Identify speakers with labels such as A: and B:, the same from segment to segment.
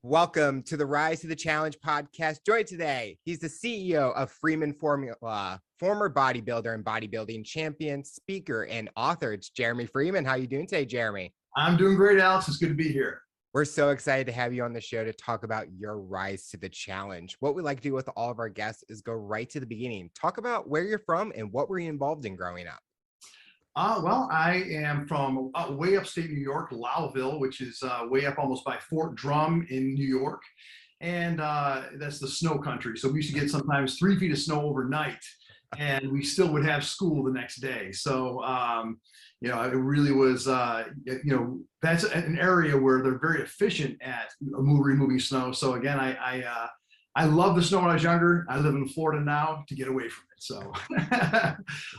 A: Welcome to the Rise to the Challenge podcast. Joined today, he's the CEO of Freeman Formula, former bodybuilder and bodybuilding champion, speaker, and author. It's Jeramy Freeman. How are you doing today, Jeremy?
B: I'm doing great, Alex. It's good to be here.
A: We're so excited to have you on the show to talk about your rise to the challenge. What we like to do with all of our guests is go right to the beginning. Talk about where you're from and what were you involved in growing up?
B: Well, I am from way upstate New York, Lowville, which is way up almost by Fort Drum in New York. And that's the snow country. So we used to get sometimes 3 feet of snow overnight, and we still would have school the next day. So, it really was, that's an area where they're very efficient at removing snow. So again, I love the snow when I was younger. I live in Florida now to get away from it. So,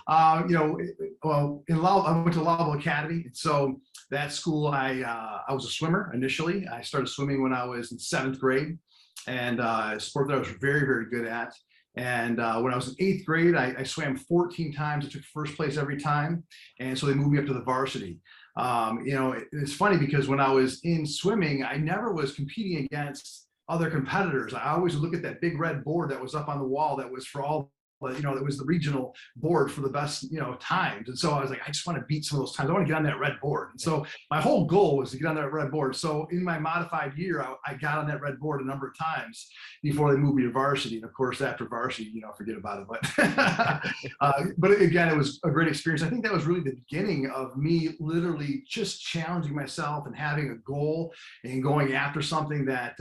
B: I went to Lowville Academy. So that school, I was a swimmer initially. I started swimming when I was in 7th grade, and a sport that I was very, very good at. And when I was in 8th grade, I swam 14 times. I took first place every time. And so they moved me up to the varsity. It's funny because when I was in swimming, I never was competing against other competitors. I always would look at that big red board that was up on the wall that was for all, that was the regional board for the best, times. And so I was like, I just want to beat some of those times. I want to get on that red board. And so my whole goal was to get on that red board. So in my modified year, I got on that red board a number of times before they moved me to varsity. And of course, after varsity, forget about it. But again, it was a great experience. I think that was really the beginning of me literally just challenging myself and having a goal and going after something that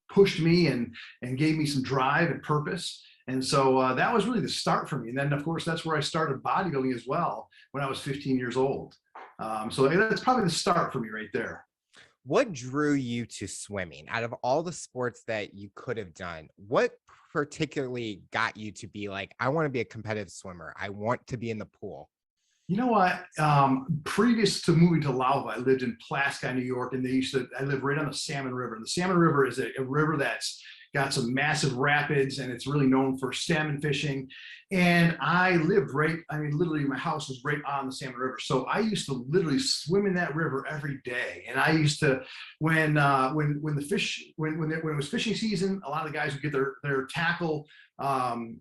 B: pushed me and gave me some drive and purpose. And so that was really the start for me. And then, of course, that's where I started bodybuilding as well when I was 15 years old. So that's probably the start for me right there.
A: What drew you to swimming? Out of all the sports that you could have done, what particularly got you to be like, I want to be a competitive swimmer. I want to be in the pool?
B: You know what? Previous to moving to Lowville, I lived in Pulaski, New York, and I lived right on the Salmon River. And the Salmon River is a river that's got some massive rapids, and it's really known for salmon fishing. And I lived literally my house was right on the Salmon River. So I used to literally swim in that river every day. And I used to, when it was fishing season, a lot of the guys would get their tackle stuck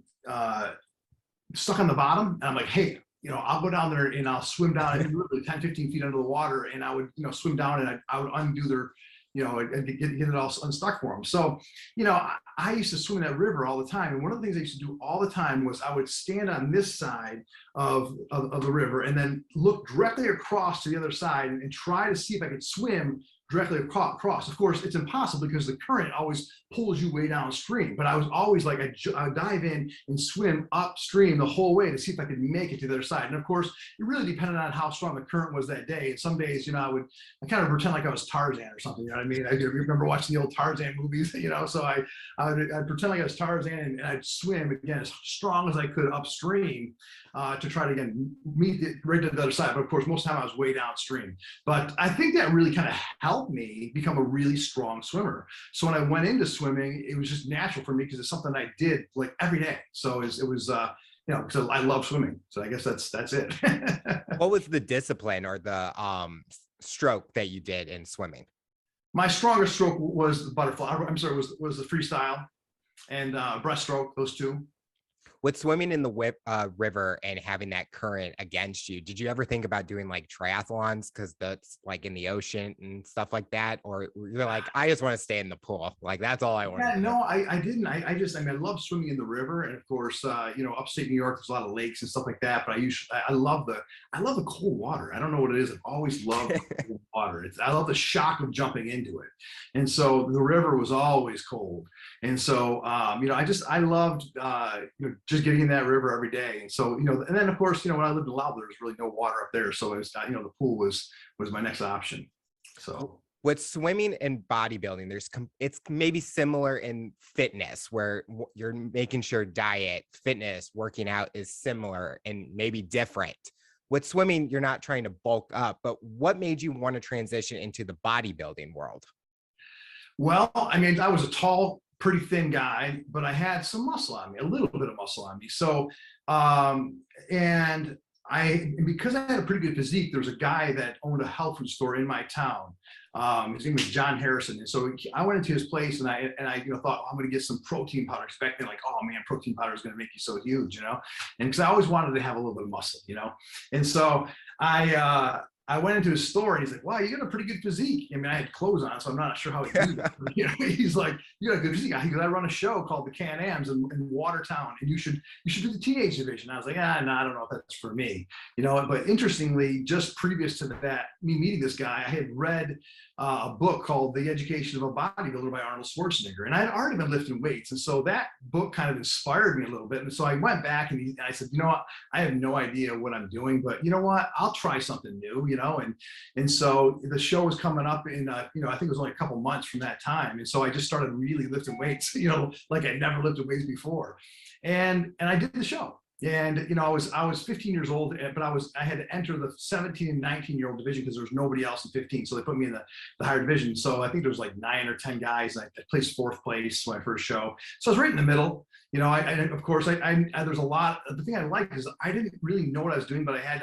B: on the bottom. And I'm like, hey, I'll go down there and I'll swim down literally 10, 15 feet under the water. And I would, swim down and I would undo their, and get it all unstuck for them. So, I used to swim in that river all the time. And one of the things I used to do all the time was I would stand on this side of the river and then look directly across to the other side and try to see if I could swim directly across. Of course, it's impossible because the current always pulls you way downstream. But I was always like, I'd dive in and swim upstream the whole way to see if I could make it to the other side. And of course, it really depended on how strong the current was that day. And some days, I kind of pretend like I was Tarzan or something. You know what I mean? I remember watching the old Tarzan movies, so I'd pretend like I was Tarzan and I'd swim again as strong as I could upstream to try to again meet it right to the other side. But of course, most of the time I was way downstream. But I think that really kind of helped me become a really strong swimmer. So when I went into swimming, it was just natural for me because it's something I did like every day. So it was because I love swimming. So I guess that's it.
A: What was the discipline or the stroke that you did in swimming?
B: My strongest stroke was the butterfly. I'm sorry, was the freestyle and breaststroke, those two.
A: With swimming in the river and having that current against you, did you ever think about doing like triathlons? Because that's like in the ocean and stuff like that. Or you're like, I just want to stay in the pool. Like, that's all I want.
B: Yeah, no, I didn't. I love swimming in the river. And of course, upstate New York, there's a lot of lakes and stuff like that. But I love the cold water. I don't know what it is. I've always loved cold water. I love the shock of jumping into it. And so the river was always cold. And so, I loved, just getting in that river every day. And so, and then of course, when I lived in Lowville, there was really no water up there. So it was, the pool was my next option. So
A: with swimming and bodybuilding, it's maybe similar in fitness where you're making sure diet, fitness, working out is similar and maybe different. With swimming, you're not trying to bulk up, but what made you want to transition into the bodybuilding world?
B: Well, I was a tall, pretty thin guy, but I had some muscle on me, a little bit of muscle on me. So, and because I had a pretty good physique, there was a guy that owned a health food store in my town. His name was John Harrison. And so I went into his place and I thought, oh, I'm going to get some protein powder. Because back then, like, oh man, protein powder is going to make you so huge, And because I always wanted to have a little bit of muscle, And so I went into his store and he's like, wow, you got a pretty good physique. I mean, I had clothes on, so I'm not sure how he did it. He's like, you got a good physique. Because I run a show called the Can-Ams in Watertown, and you should do the teenage division. I was like, no, I don't know if that's for me. But interestingly, just previous to that, me meeting this guy, I had read a book called The Education of a Bodybuilder by Arnold Schwarzenegger. And I had already been lifting weights. And so that book kind of inspired me a little bit. And so I went back and I said, what? I have no idea what I'm doing, but you know what? I'll try something new, and so the show was coming up in, I think it was only a couple months from that time. And so I just started really lifting weights, like I never lifted weights before. And I did the show. And I was 15 years old, but I had to enter the 17 and 19-year-old division because there was nobody else in 15. So they put me in the higher division. So I think there was like 9 or 10 guys. And I placed 4th place my first show. So I was right in the middle. Of course, there's a lot. The thing I liked is I didn't really know what I was doing, but I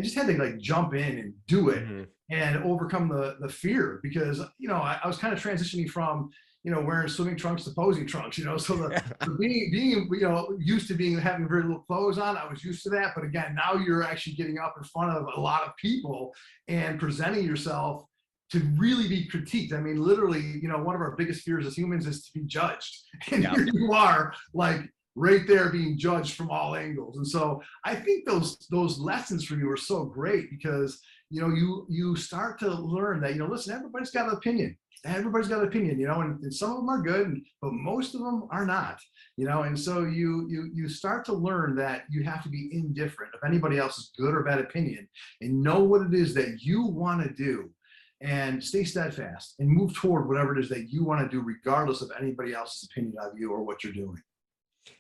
B: just had to like jump in and do it and overcome the fear because I was kind of transitioning from wearing swimming trunks to posing trunks, so the being used to having very little clothes on, I was used to that. But again, now you're actually getting up in front of a lot of people and presenting yourself to really be critiqued. I mean, literally, one of our biggest fears as humans is to be judged. And here you are, like right there being judged from all angles. And so I think those lessons for you are so great because, you start to learn that, listen, everybody's got an opinion. Everybody's got an opinion, and some of them are good, but most of them are not, and so you start to learn that you have to be indifferent of anybody else's good or bad opinion and know what it is that you want to do and stay steadfast and move toward whatever it is that you want to do, regardless of anybody else's opinion of you or what you're doing.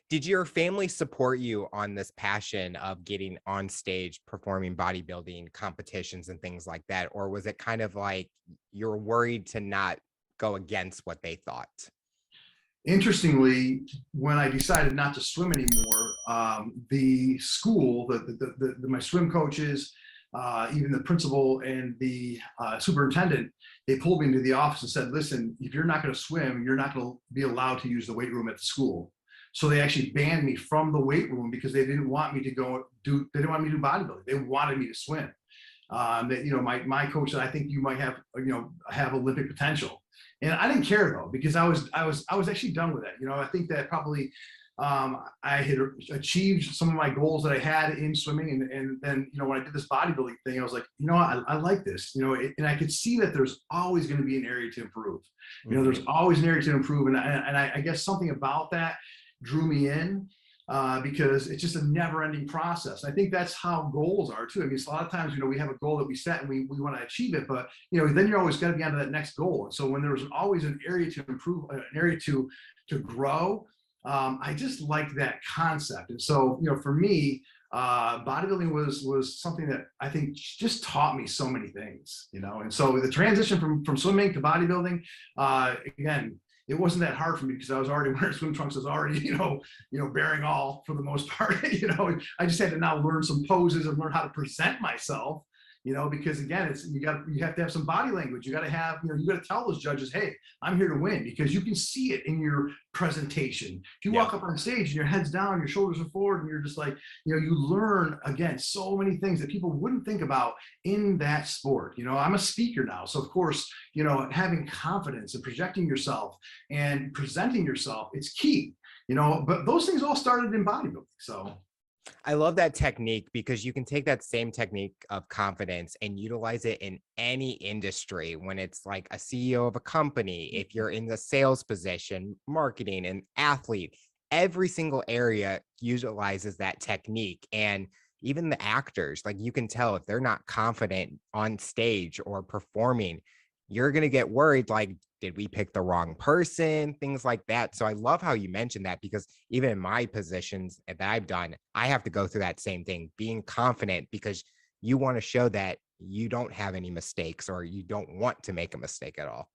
A: Did your family support you on this passion of getting on stage, performing bodybuilding competitions and things like that? Or was it kind of like you're worried to not go against what they thought?
B: Interestingly, when I decided not to swim anymore, the school, my swim coaches, even the principal and the superintendent, they pulled me into the office and said, listen, if you're not going to swim, you're not going to be allowed to use the weight room at the school. So they actually banned me from the weight room because they didn't want me to do bodybuilding. They wanted me to swim. My coach said, I think you might have Olympic potential. And I didn't care though, because I was actually done with it. I think that probably I had achieved some of my goals that I had in swimming. And then, when I did this bodybuilding thing, I was like, I like this, and I could see that there's always going to be an area to improve. There's always an area to improve. And I guess something about that drew me in because it's just a never-ending process. I think that's how goals are too. I mean, a lot of times, we have a goal that we set and we want to achieve it, but then you're always got to be on to that next goal. And so when there's always an area to improve, an area to grow, I just like that concept. And so, for me, bodybuilding was something that I think just taught me so many things, and so the transition from swimming to bodybuilding, again, it wasn't that hard for me because I was already wearing swim trunks. I was already, bearing all for the most part. I just had to now learn some poses and learn how to present myself. Because again, you have to have some body language. You got to have, you got to tell those judges, hey, I'm here to win, because you can see it in your presentation. If you walk up on stage and your head's down, your shoulders are forward, and you're just like, you learn again so many things that people wouldn't think about in that sport. I'm a speaker now, so of course, having confidence and projecting yourself and presenting yourself, it's key. But those things all started in bodybuilding. So
A: I love that technique because you can take that same technique of confidence and utilize it in any industry. When it's like a CEO of a company, if you're in the sales position, marketing, and athlete, every single area utilizes that technique. And even the actors, like, you can tell if they're not confident on stage or performing, you're going to get worried, like, did we pick the wrong person? Things like that. So I love how you mentioned that, because even in my positions that I've done, I have to go through that same thing, being confident, because you want to show that you don't have any mistakes or you don't want to make a mistake at all.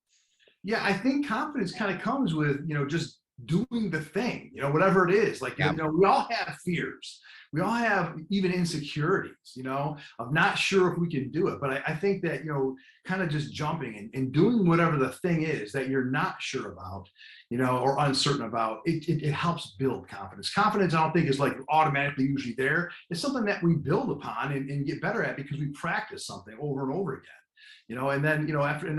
B: Yeah, I think confidence kind of comes with, just doing the thing, whatever it is. Like,
A: Yeah.
B: we all have fears. We all have even insecurities, of not sure if we can do it. But I think that, kind of just jumping and doing whatever the thing is that you're not sure about, or uncertain about, it helps build confidence. Confidence, I don't think, is like automatically usually there. It's something that we build upon and get better at because we practice something over and over again. And then,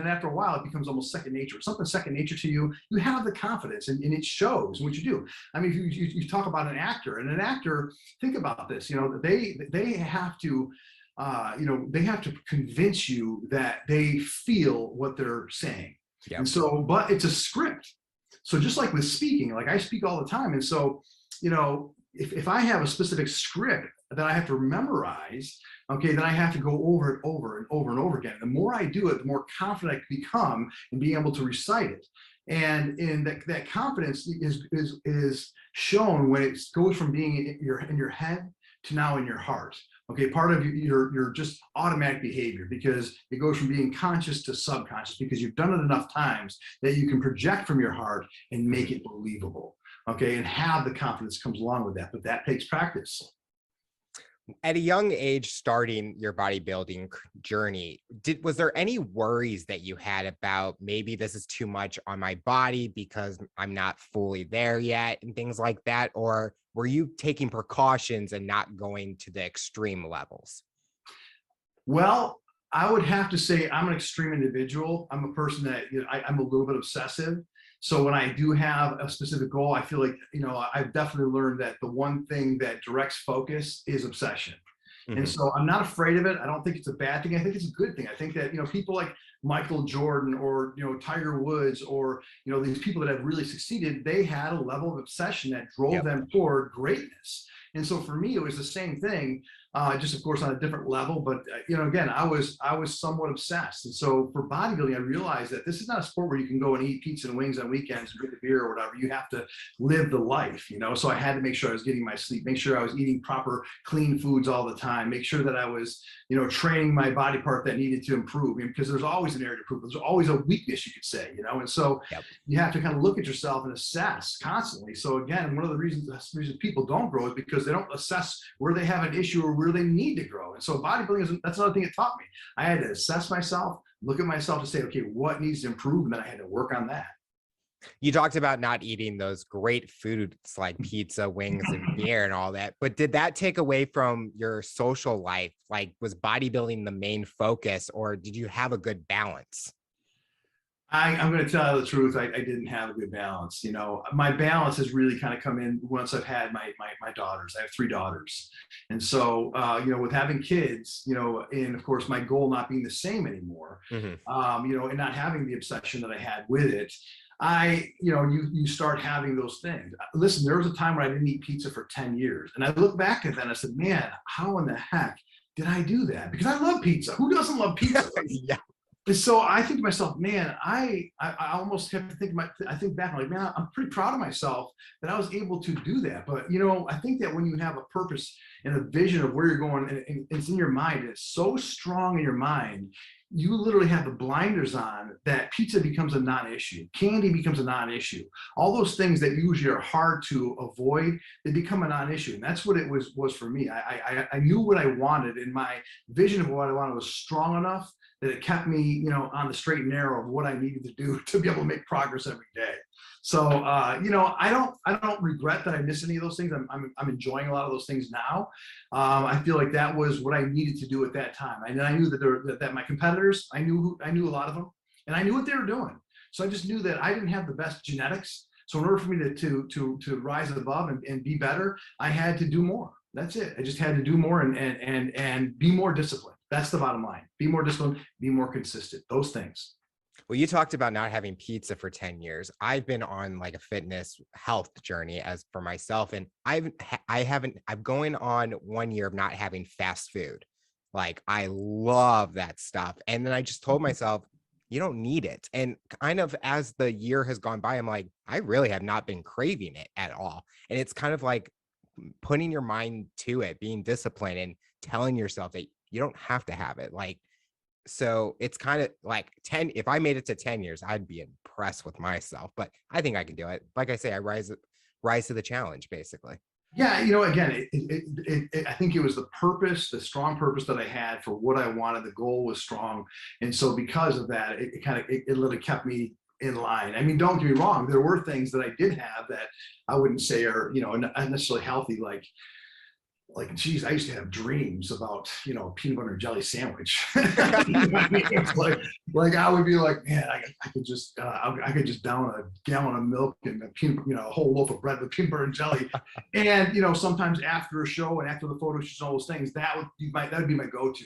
B: after a while, it becomes almost second nature. Something second nature to you, you have the confidence, and it shows in what you do. I mean, if you talk about an actor, and an actor, think about this, they have to, they have to convince you that they feel what they're saying.
A: Yep.
B: And so, but it's a script. So just like with speaking, like I speak all the time. And so, if I have a specific script that I have to memorize, okay, then I have to go over it over and over and over again. The more I do it, the more confident I become in being able to recite it. And in that confidence is shown when it goes from being in your head to now in your heart. Okay, part of your just automatic behavior, because it goes from being conscious to subconscious, because you've done it enough times that you can project from your heart and make it believable. Okay, and have the confidence comes along with that, but that takes practice.
A: At a young age, starting your bodybuilding journey, was there any worries that you had about maybe this is too much on my body because I'm not fully there yet and things like that? Or were you taking precautions and not going to the extreme levels?
B: Well, I would have to say I'm an extreme individual. I'm a person that, I'm a little bit obsessive. So when I do have a specific goal, I feel like, I've definitely learned that the one thing that directs focus is obsession. Mm-hmm. And so I'm not afraid of it. I don't think it's a bad thing. I think it's a good thing. I think that, people like Michael Jordan or, Tiger Woods or, these people that have really succeeded, they had a level of obsession that drove them toward greatness. And so for me, it was the same thing, just of course on a different level. But again, I was somewhat obsessed. And so for bodybuilding, I realized that this is not a sport where you can go and eat pizza and wings on weekends and drink a beer or whatever. You have to live the life, So I had to make sure I was getting my sleep, make sure I was eating proper, clean foods all the time, make sure that I was, training my body part that needed to improve, because there's always an area to improve. There's always a weakness, you could say, And so you have to kind of look at yourself and assess constantly. So again, one of the reasons people don't grow is because they don't assess where they have an issue or where they need to grow. And so bodybuilding that's another thing it taught me. I had to assess myself, look at myself to say, okay, what needs to improve? And then I had to work on that.
A: You talked about not eating those great foods like pizza, wings, and beer and all that, but did that take away from your social life? Like, was bodybuilding the main focus, or did you have a good balance?
B: I'm going to tell you the truth. I didn't have a good balance. My balance has really kind of come in once I've had my daughters. I have 3 daughters. And so, with having kids, and of course, my goal not being the same anymore, and not having the obsession that I had with it, you start having those things. Listen, there was a time when I didn't eat pizza for 10 years. And I look back at that and I said, man, how in the heck did I do that? Because I love pizza. Who doesn't love pizza?
A: Yeah.
B: And so I think to myself, man, I almost have to I think back, I'm like, man, I'm pretty proud of myself that I was able to do that. But, I think that when you have a purpose and a vision of where you're going, and it's in your mind, and it's so strong in your mind, you literally have the blinders on that pizza becomes a non-issue. Candy becomes a non-issue. All those things that usually are hard to avoid, they become a non-issue. And that's what it was for me. I knew what I wanted, and my vision of what I wanted was strong enough that it kept me, on the straight and narrow of what I needed to do to be able to make progress every day. So, I don't regret that I missed any of those things. I'm enjoying a lot of those things now. I feel like that was what I needed to do at that time. And I knew that my competitors, I knew a lot of them, and I knew what they were doing. So I just knew that I didn't have the best genetics. So in order for me to rise above and be better, I had to do more. That's it. I just had to do more and be more disciplined. That's the bottom line. Be more disciplined, be more consistent. Those things.
A: Well, you talked about not having pizza for 10 years. I've been on like a fitness health journey as for myself. And I'm going on 1 year of not having fast food. Like, I love that stuff. And then I just told myself, you don't need it. And kind of as the year has gone by, I'm like, I really have not been craving it at all. And it's kind of like putting your mind to it, being disciplined and telling yourself that you don't have to have it. Like, So it's kind of like 10, if I made it to 10 years, I'd be impressed with myself, but I think I can do it. Like I say, I rise to the challenge, basically.
B: Yeah, you know, again, I think it was the purpose, the strong purpose that I had for what I wanted. The goal was strong, and so because of that, it literally kept me in line. I mean, don't get me wrong, there were things that I did have that I wouldn't say are, you know, not necessarily healthy, geez, I used to have dreams about, you know, peanut butter and jelly sandwich. You know what I mean? It's like I would be like, man, I could just down a gallon of milk and a whole loaf of bread with peanut butter and jelly. And, you know, sometimes after a show and after the photo shoots and all those things, that would be my go-to.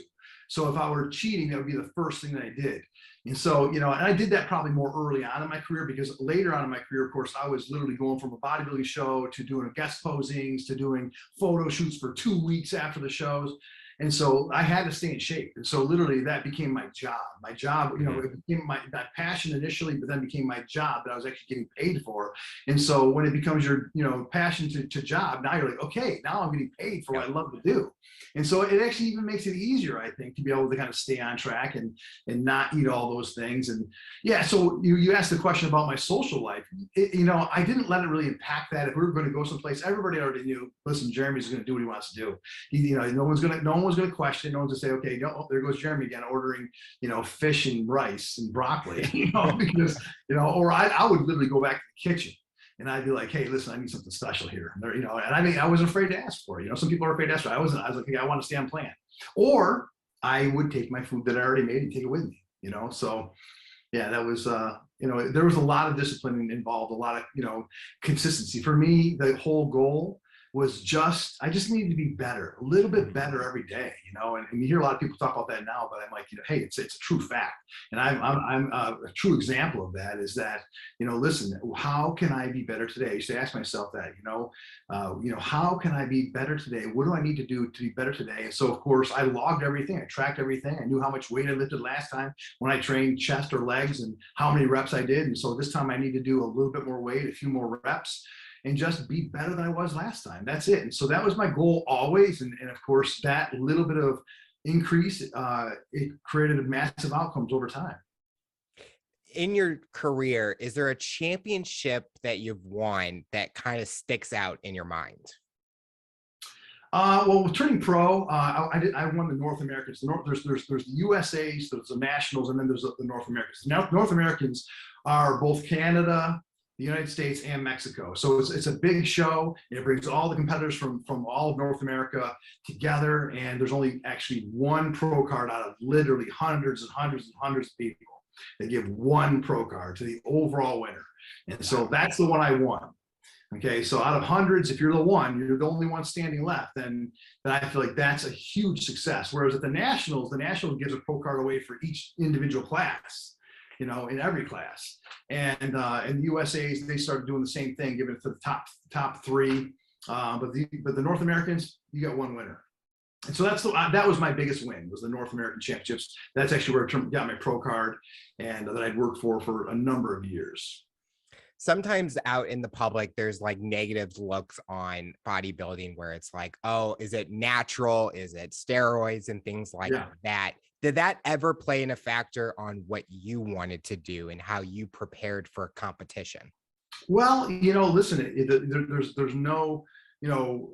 B: So if I were cheating, that would be the first thing that I did. And so, you know, and I did that probably more early on in my career, because later on in my career, of course, I was literally going from a bodybuilding show to doing guest posings to doing photo shoots for 2 weeks after the shows. And so I had to stay in shape. And so literally that became my job. My job, you know, it became my passion initially, but then became my job that I was actually getting paid for. And so when it becomes your, you know, passion to job, now you're like, okay, now I'm getting paid for what I love to do. And so it actually even makes it easier, I think, to be able to kind of stay on track and not eat all those things. And yeah, so you asked the question about my social life. You know, I didn't let it really impact that. If we were going to go someplace, everybody already knew, listen, Jeramy's going to do what he wants to do. You know, no one's going to question. No one's going to say, okay, oh, there goes Jeramy again, ordering, you know, fish and rice and broccoli, you know, because, you know, or I would literally go back to the kitchen. And I'd be like, hey, listen, I need something special here. And you know, and I mean, I wasn't afraid to ask for it. You know, some people are afraid to ask for it. I was like, hey, I want to stay on plan. Or I would take my food that I already made and take it with me, you know? So yeah, that was, you know, there was a lot of discipline involved, a lot of, you know, consistency. For me, the whole goal was I just needed to be better, a little bit better every day, you know, and you hear a lot of people talk about that now, but I'm like, you know, hey, it's a true fact. And I'm a true example of that is that, you know, listen, how can I be better today? I used to ask myself that, you know, how can I be better today? What do I need to do to be better today? And so of course I logged everything, I tracked everything. I knew how much weight I lifted last time when I trained chest or legs and how many reps I did. And so this time I need to do a little bit more weight, a few more reps, and just be better than I was last time. That's it. And so that was my goal always. And of course, that little bit of increase, it created massive outcomes over time.
A: In your career, is there a championship that you've won that kind of sticks out in your mind?
B: Well, turning pro, I won the North Americans. There's the USA's, there's the Nationals, and then there's the North Americans. Now, North Americans are both Canada, the United States, and Mexico. So it's a big show. It brings all the competitors from all of North America together, and there's only actually one pro card out of literally hundreds and hundreds and hundreds of people. They give one pro card to the overall winner. And so that's the one I won. Okay, so out of hundreds, if you're the one, you're the only one standing left, then I feel like that's a huge success. Whereas at the Nationals gives a pro card away for each individual class, you know, in every class. And in the USA's, they started doing the same thing, giving it to the top three. But the North Americans, you got one winner. And so that was my biggest win, was the North American Championships. That's actually where I got my pro card, and that I'd worked for a number of years.
A: Sometimes out in the public, there's like negative looks on bodybuilding where it's like, oh, is it natural? Is it steroids and things like that? Did that ever play in a factor on what you wanted to do and how you prepared for competition?
B: Well, you know, listen, there's no, you know,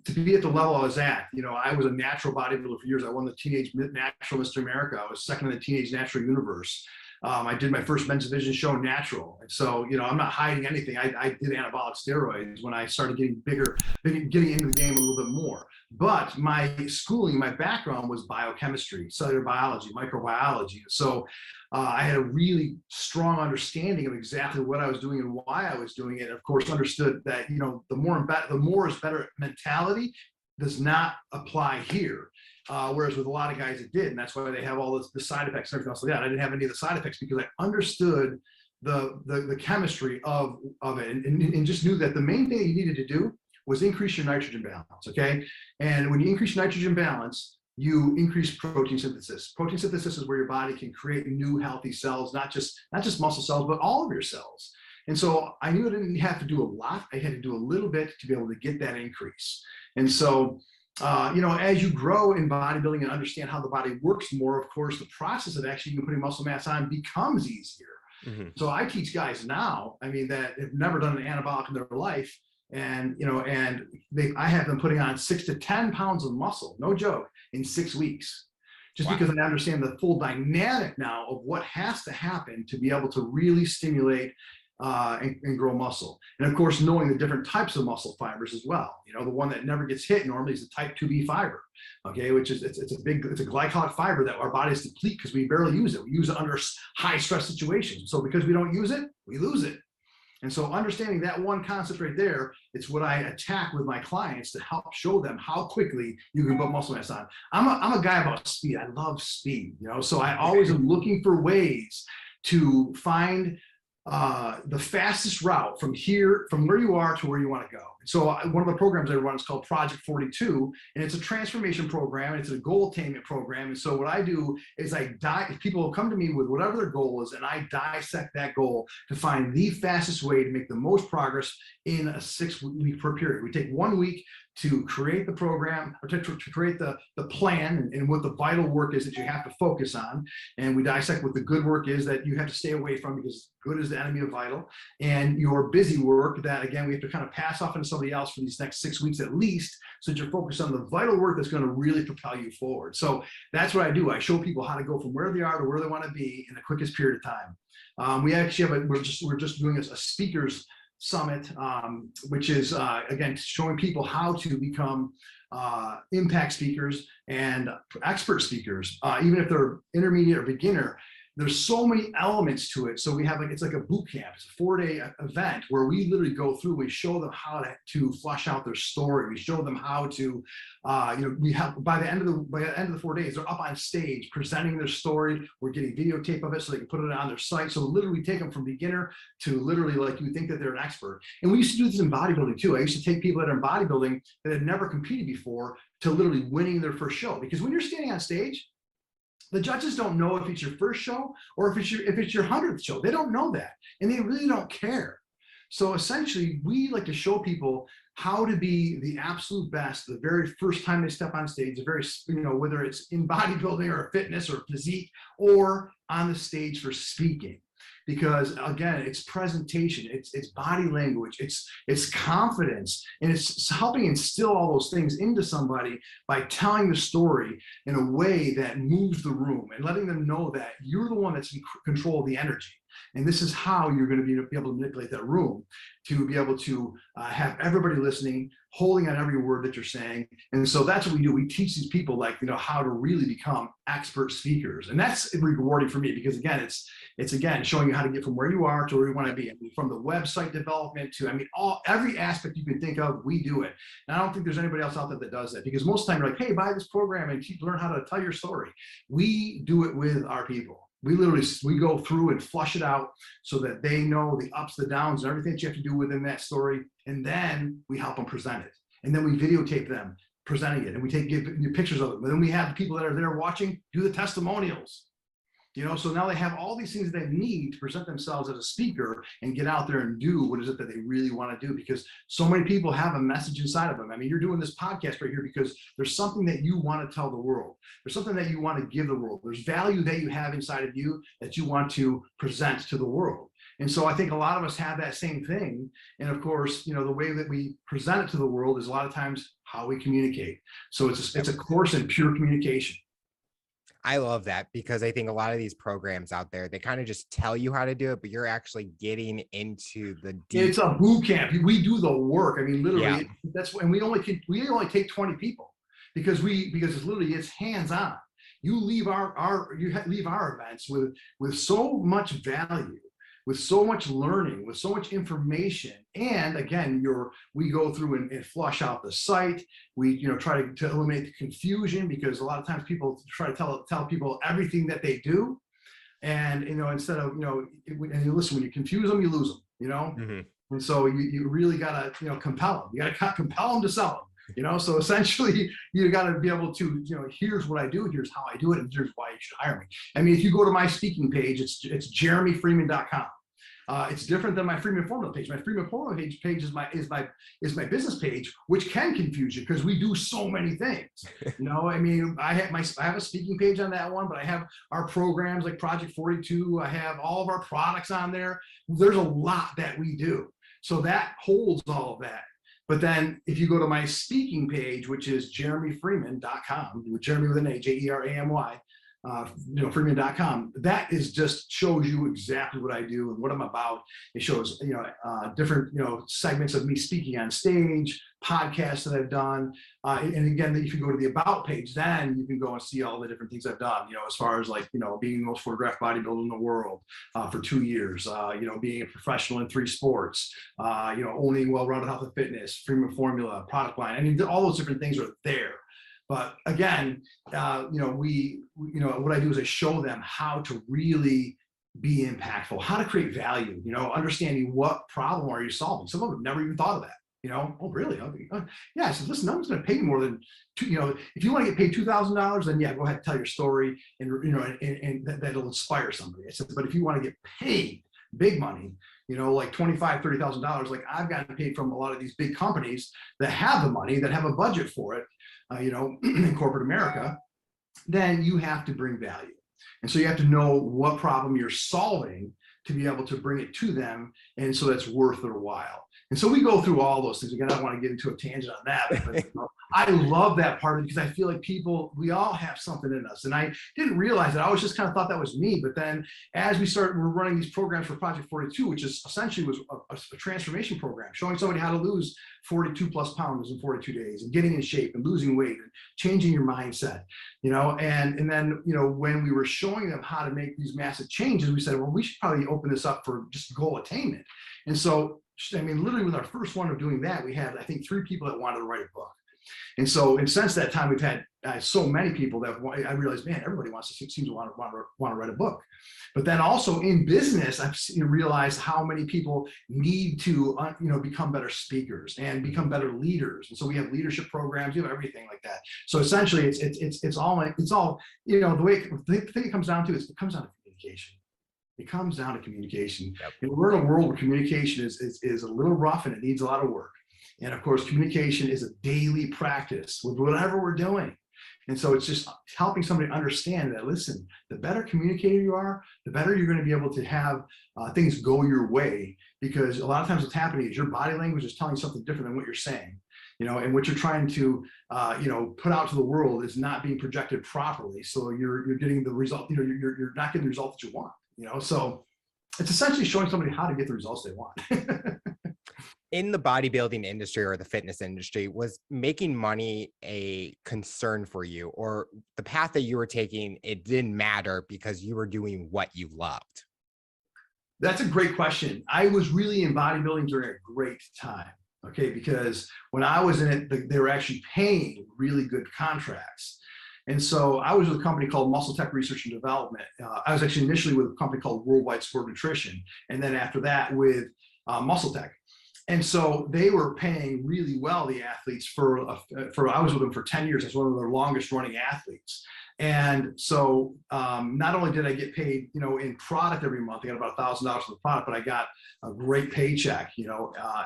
B: to be at the level I was at, you know, I was a natural bodybuilder for years. I won the Teenage Natural Mr. America. I was second in the Teenage Natural Universe. I did my first men's division show natural. And so, you know, I'm not hiding anything. I did anabolic steroids when I started getting bigger, getting into the game a little bit more. But my schooling, my background was biochemistry, cellular biology, microbiology. So I had a really strong understanding of exactly what I was doing and why I was doing it. And of course, understood that, you know, the more is better mentality does not apply here. Whereas with a lot of guys it did, and that's why they have all the side effects and everything else like that. I didn't have any of the side effects because I understood the chemistry of it, and just knew that the main thing you needed to do was increase your nitrogen balance. Okay, and when you increase nitrogen balance, you increase protein synthesis. Protein synthesis is where your body can create new healthy cells, not just muscle cells, but all of your cells. And so I knew I didn't have to do a lot. I had to do a little bit to be able to get that increase. And so as you grow in bodybuilding and understand how the body works more, of course, the process of actually putting muscle mass on becomes easier.
A: Mm-hmm.
B: So I teach guys now, that have never done an anabolic in their life. And, I have them putting on 6 to 10 pounds of muscle, no joke, in 6 weeks. Just because I understand the full dynamic now of what has to happen to be able to really stimulate and grow muscle. And of course, knowing the different types of muscle fibers as well. The one that never gets hit normally is the type 2B fiber, okay, which is it's a glycolic fiber that our bodies deplete because we barely use it. We use it under high stress situations. So because we don't use it, we lose it. And so understanding that one concept right there, it's what I attack with my clients to help show them how quickly you can put muscle mass on. I'm a guy about speed. I love speed, so I always am looking for ways to find the fastest route from where you are to where you want to go. So one of the programs I run is called Project 42, and it's a transformation program. It's a goal attainment program. And so what I do is people will come to me with whatever their goal is, and I dissect that goal to find the fastest way to make the most progress in a 6-week period. We take 1 week to create the program, or to create the plan and what the vital work is that you have to focus on. And we dissect what the good work is that you have to stay away from, because good is the enemy of vital. And your busy work that, again, we have to kind of pass off into somebody else for these next 6 weeks at least, so that you're focused on the vital work that's going to really propel you forward. So that's what I do. I show people how to go from where they are to where they want to be in the quickest period of time. We actually have we're just doing a speakers summit, which is again showing people how to become impact speakers and expert speakers, even if they're intermediate or beginner. There's so many elements to it. So we have it's like a boot camp. It's a 4-day event where we literally go through. We show them how to flush out their story. We show them how to, we have by the end of the 4 days, they're up on stage presenting their story. We're getting videotape of it so they can put it on their site. So literally we take them from beginner to literally like you think that they're an expert. And we used to do this in bodybuilding too. I used to take people that are in bodybuilding that had never competed before to literally winning their first show. Because when you're standing on stage, the judges don't know if it's your first show or if it's your 100th show. They don't know that, and they really don't care. So essentially, we like to show people how to be the absolute best the very first time they step on stage. Whether it's in bodybuilding or fitness or physique or on the stage for speaking. Because again, it's presentation, it's body language, it's confidence, and it's helping instill all those things into somebody by telling the story in a way that moves the room and letting them know that you're the one that's in control of the energy. And this is how you're going to be able to manipulate that room to be able to have everybody listening, holding on every word that you're saying. And so that's what we do. We teach these people how to really become expert speakers. And that's rewarding for me because again, it's again showing you how to get from where you are to where you want to be. I mean, from the website development to, every aspect you can think of, we do it. And I don't think there's anybody else out there that does that, because most of the time you're like, hey, buy this program and learn how to tell your story. We do it with our people. We go through and flush it out so that they know the ups, the downs, and everything that you have to do within that story. And then we help them present it. And then we videotape them presenting it. And we give pictures of it. And then we have the people that are there watching do the testimonials. So now they have all these things that they need to present themselves as a speaker and get out there and do what is it that they really want to do, because so many people have a message inside of them. I mean, you're doing this podcast right here because there's something that you want to tell the world. There's something that you want to give the world. There's value that you have inside of you that you want to present to the world. And so I think a lot of us have that same thing. And of course, the way that we present it to the world is a lot of times how we communicate. So it's a course in pure communication.
A: I love that, because I think a lot of these programs out there, they kind of just tell you how to do it, but you're actually getting into the deep.
B: It's a boot camp. We do the work. I mean, literally, that's when we only take 20 people because it's literally hands-on. You leave our events with so much value, with so much learning, with so much information. And again, we go through and flush out the site. We try to eliminate the confusion, because a lot of times people try to tell people everything that they do. And instead of and you listen, when you confuse them, you lose them,
A: Mm-hmm.
B: And so you really gotta compel them. You gotta compel them to sell them. So essentially you got to be able to, here's what I do, here's how I do it, and here's why you should hire me. I mean, if you go to my speaking page, it's JeramyFreeman.com. It's different than my Freeman Formula page. My Freeman Formula page is my business page, which can confuse you because we do so many things. You know, I mean, I have a speaking page on that one, but I have our programs like Project 42. I have all of our products on there. There's a lot that we do. So that holds all of that. But then if you go to my speaking page, which is JeramyFreeman.com, with Jeremy with an A, Jeramy, Freeman.com, that is just shows you exactly what I do and what I'm about. It shows, different, segments of me speaking on stage, podcasts that I've done. And again, if you go to the about page, then you can go and see all the different things I've done, as far as like, being the most photographed bodybuilder in the world for 2 years, being a professional in 3 sports, owning well-rounded health and fitness, Freeman Formula, product line. I mean, all those different things are there. But again, what I do is I show them how to really be impactful, how to create value, understanding what problem are you solving. Some of them never even thought of that, oh, really? Yeah, I said, listen, no one's going to pay you more than if you want to get paid $2,000, then yeah, go ahead and tell your story and, and that'll inspire somebody. I said, but if you want to get paid big money, like $25,000, $30,000, like I've gotten paid from a lot of these big companies that have the money, that have a budget for it, in corporate America, then you have to bring value. And so you have to know what problem you're solving to be able to bring it to them. And so that's worth their while. And so we go through all those things. Again, I don't want to get into a tangent on that, but I love that part of it because I feel like we all have something in us. And I didn't realize it. I always just kind of thought that was me. But then as we're running these programs for Project 42, which is essentially was a transformation program, showing somebody how to lose 42 plus pounds in 42 days and getting in shape and losing weight and changing your mindset, and then, when we were showing them how to make these massive changes, we said, well, we should probably open this up for just goal attainment. And so, I mean, literally with our first one of doing that, we had, I think, 3 people that wanted to write a book. And so, and since that time, we've had so many people that I realized, man, everybody seems to want to write a book. But then also in business, I've realized how many people need to, become better speakers and become better leaders. And so we have leadership programs, everything like that. So essentially, it's all the way the thing it comes down to is it comes down to communication. It comes down to communication. Yep. And we're in a world where communication is a little rough and it needs a lot of work. And of course, communication is a daily practice with whatever we're doing. And so it's just helping somebody understand that, listen, the better communicator you are, the better you're going to be able to have things go your way. Because a lot of times what's happening is your body language is telling you something different than what you're saying. And what you're trying to, put out to the world is not being projected properly. So you're getting the result, you're not getting the result that you want. So it's essentially showing somebody how to get the results they want.
A: In the bodybuilding industry or the fitness industry, was making money a concern for you, or the path that you were taking, it didn't matter because you were doing what you loved?
B: That's a great question. I was really in bodybuilding during a great time. Okay, because when I was in it, they were actually paying really good contracts. And so I was with a company called Muscle Tech Research and Development. I was actually initially with a company called Worldwide Sport Nutrition. And then after that with Muscle Tech. And so they were paying really well, the athletes I was with them for 10 years. I was one of their longest running athletes. And so not only did I get paid, in product every month, I got about $1,000 for the product, but I got a great paycheck,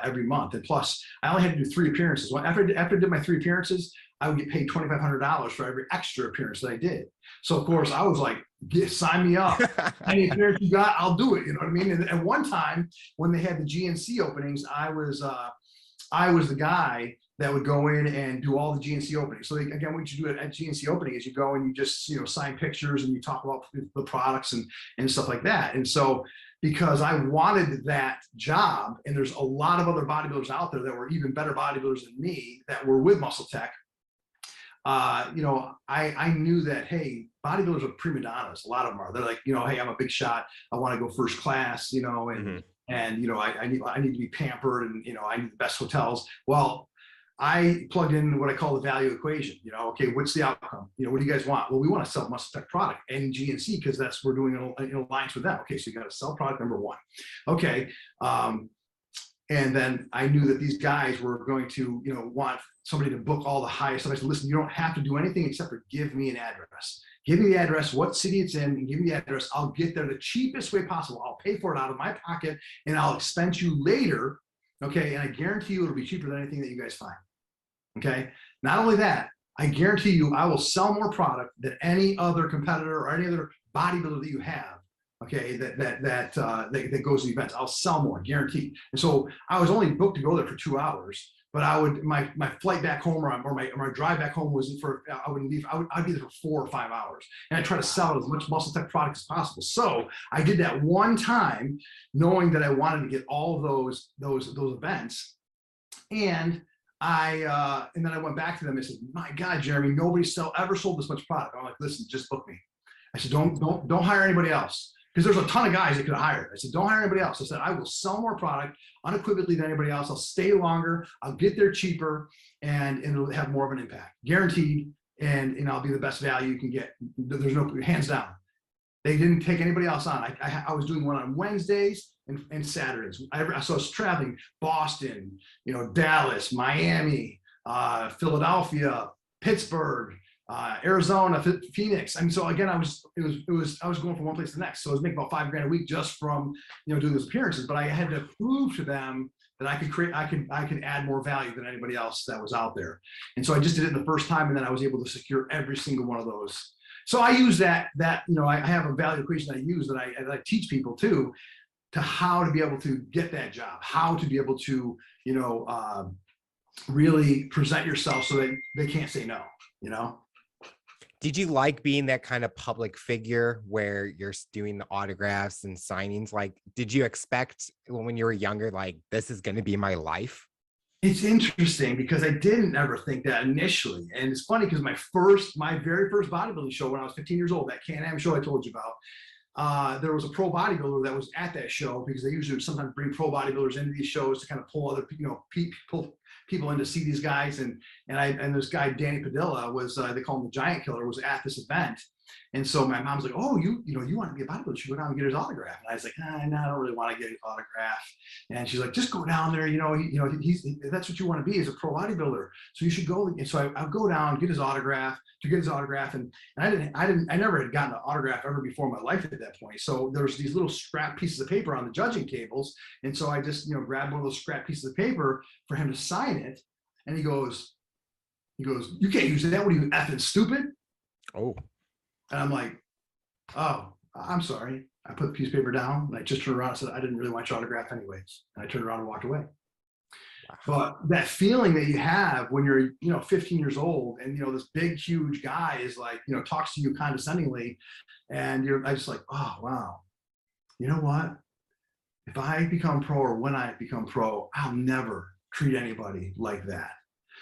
B: every month. And plus I only had to do 3 appearances. After I did my 3 appearances, I would get paid $2,500 for every extra appearance that I did. So of course I was like, sign me up. Any appearance you got, I'll do it. You know what I mean? And at one time when they had the GNC openings, I was the guy that would go in and do all the GNC openings. So again, what you do at GNC opening is you go and you just, sign pictures and you talk about the products and stuff like that. And so because I wanted that job, and there's a lot of other bodybuilders out there that were even better bodybuilders than me that were with Muscle Tech, I knew that, hey, bodybuilders are prima donnas. A lot of them are. They're like, hey, I'm a big shot. I want to go first class, and I need to be pampered, and I need the best hotels. Well, I plugged in what I call the value equation. Okay, what's the outcome? What do you guys want? Well, we want to sell Muscle Tech product and GNC because that's we're doing an alliance with them. Okay, so you got to sell product number 1. Okay. And then I knew that these guys were going to, want somebody to book all the highest stuff. I said, listen, you don't have to do anything except for give me an address. give me the address, what city it's in, and give me the address. I'll get there the cheapest way possible. I'll pay for it out of my pocket, and I'll expense you later. Okay, and I guarantee you it'll be cheaper than anything that you guys find. Okay, not only that, I guarantee you I will sell more product than any other competitor or any other bodybuilder that you have. Okay, that goes to the events. I'll sell more, guaranteed. And so I was only booked to go there for 2 hours, but I would my flight back home or my drive back home was for I would leave. I'd be there for 4 or 5 hours, and I try to sell as much Muscle Tech product as possible. So I did that one time, knowing that I wanted to get all of those events, and then I went back to them and said, "My God, Jeremy, nobody ever sold this much product." I'm like, "Listen, just book me." I said, "Don't hire anybody else." Because there's a ton of guys that could have hired. I said, "Don't hire anybody else." I said, "I will sell more product unequivocally than anybody else. I'll stay longer. I'll get there cheaper, and it'll have more of an impact, guaranteed. And I'll be the best value you can get. There's no hands down." They didn't take anybody else on. I was doing one on Wednesdays and Saturdays. So I was traveling Boston, Dallas, Miami, Philadelphia, Pittsburgh, Arizona, Phoenix. I mean, so again, I was going from one place to the next. So I was making about $5 grand a week just from doing those appearances. But I had to prove to them that I could add more value than anybody else that was out there. And so I just did it the first time, and then I was able to secure every single one of those. So I use that I have a value equation I use that I teach people to how to be able to get that job, how to be able to really present yourself so that they can't say no.
A: Did you like being that kind of public figure where you're doing the autographs and signings? Like, did you expect when you were younger, like, this is going to be my life?
B: It's interesting because I didn't ever think that initially. And it's funny because my very first bodybuilding show when I was 15 years old, that Can-Am show I told you about, there was a pro bodybuilder that was at that show, because they usually sometimes bring pro bodybuilders into these shows to kind of pull other people in to see these guys. And this guy, Danny Padilla, was, they call him the Giant Killer, was at this event. And so my mom's like, "Oh, you want to be a bodybuilder? You should go down and get his autograph." And I was like, no, I don't really want to get his autograph. And she's like, "Just go down there. That's what you want to be, as a pro bodybuilder. So you should go." And so I'll go down, get his autograph. And I never had gotten an autograph ever before in my life at that point. So there's these little scrap pieces of paper on the judging tables. And so I just, grabbed one of those scrap pieces of paper for him to sign it. And he goes, "You can't use that. What are you, effing stupid?"
A: Oh.
B: And I'm like, "Oh, I'm sorry." I put the piece of paper down, and I just turned around and said, "I didn't really want your autograph anyways." And I turned around and walked away. Wow. But that feeling that you have when you're, 15 years old, and, this big, huge guy is like, talks to you condescendingly, and I just like, "Oh, wow. You know what? If I become pro, or when I become pro, I'll never treat anybody like that."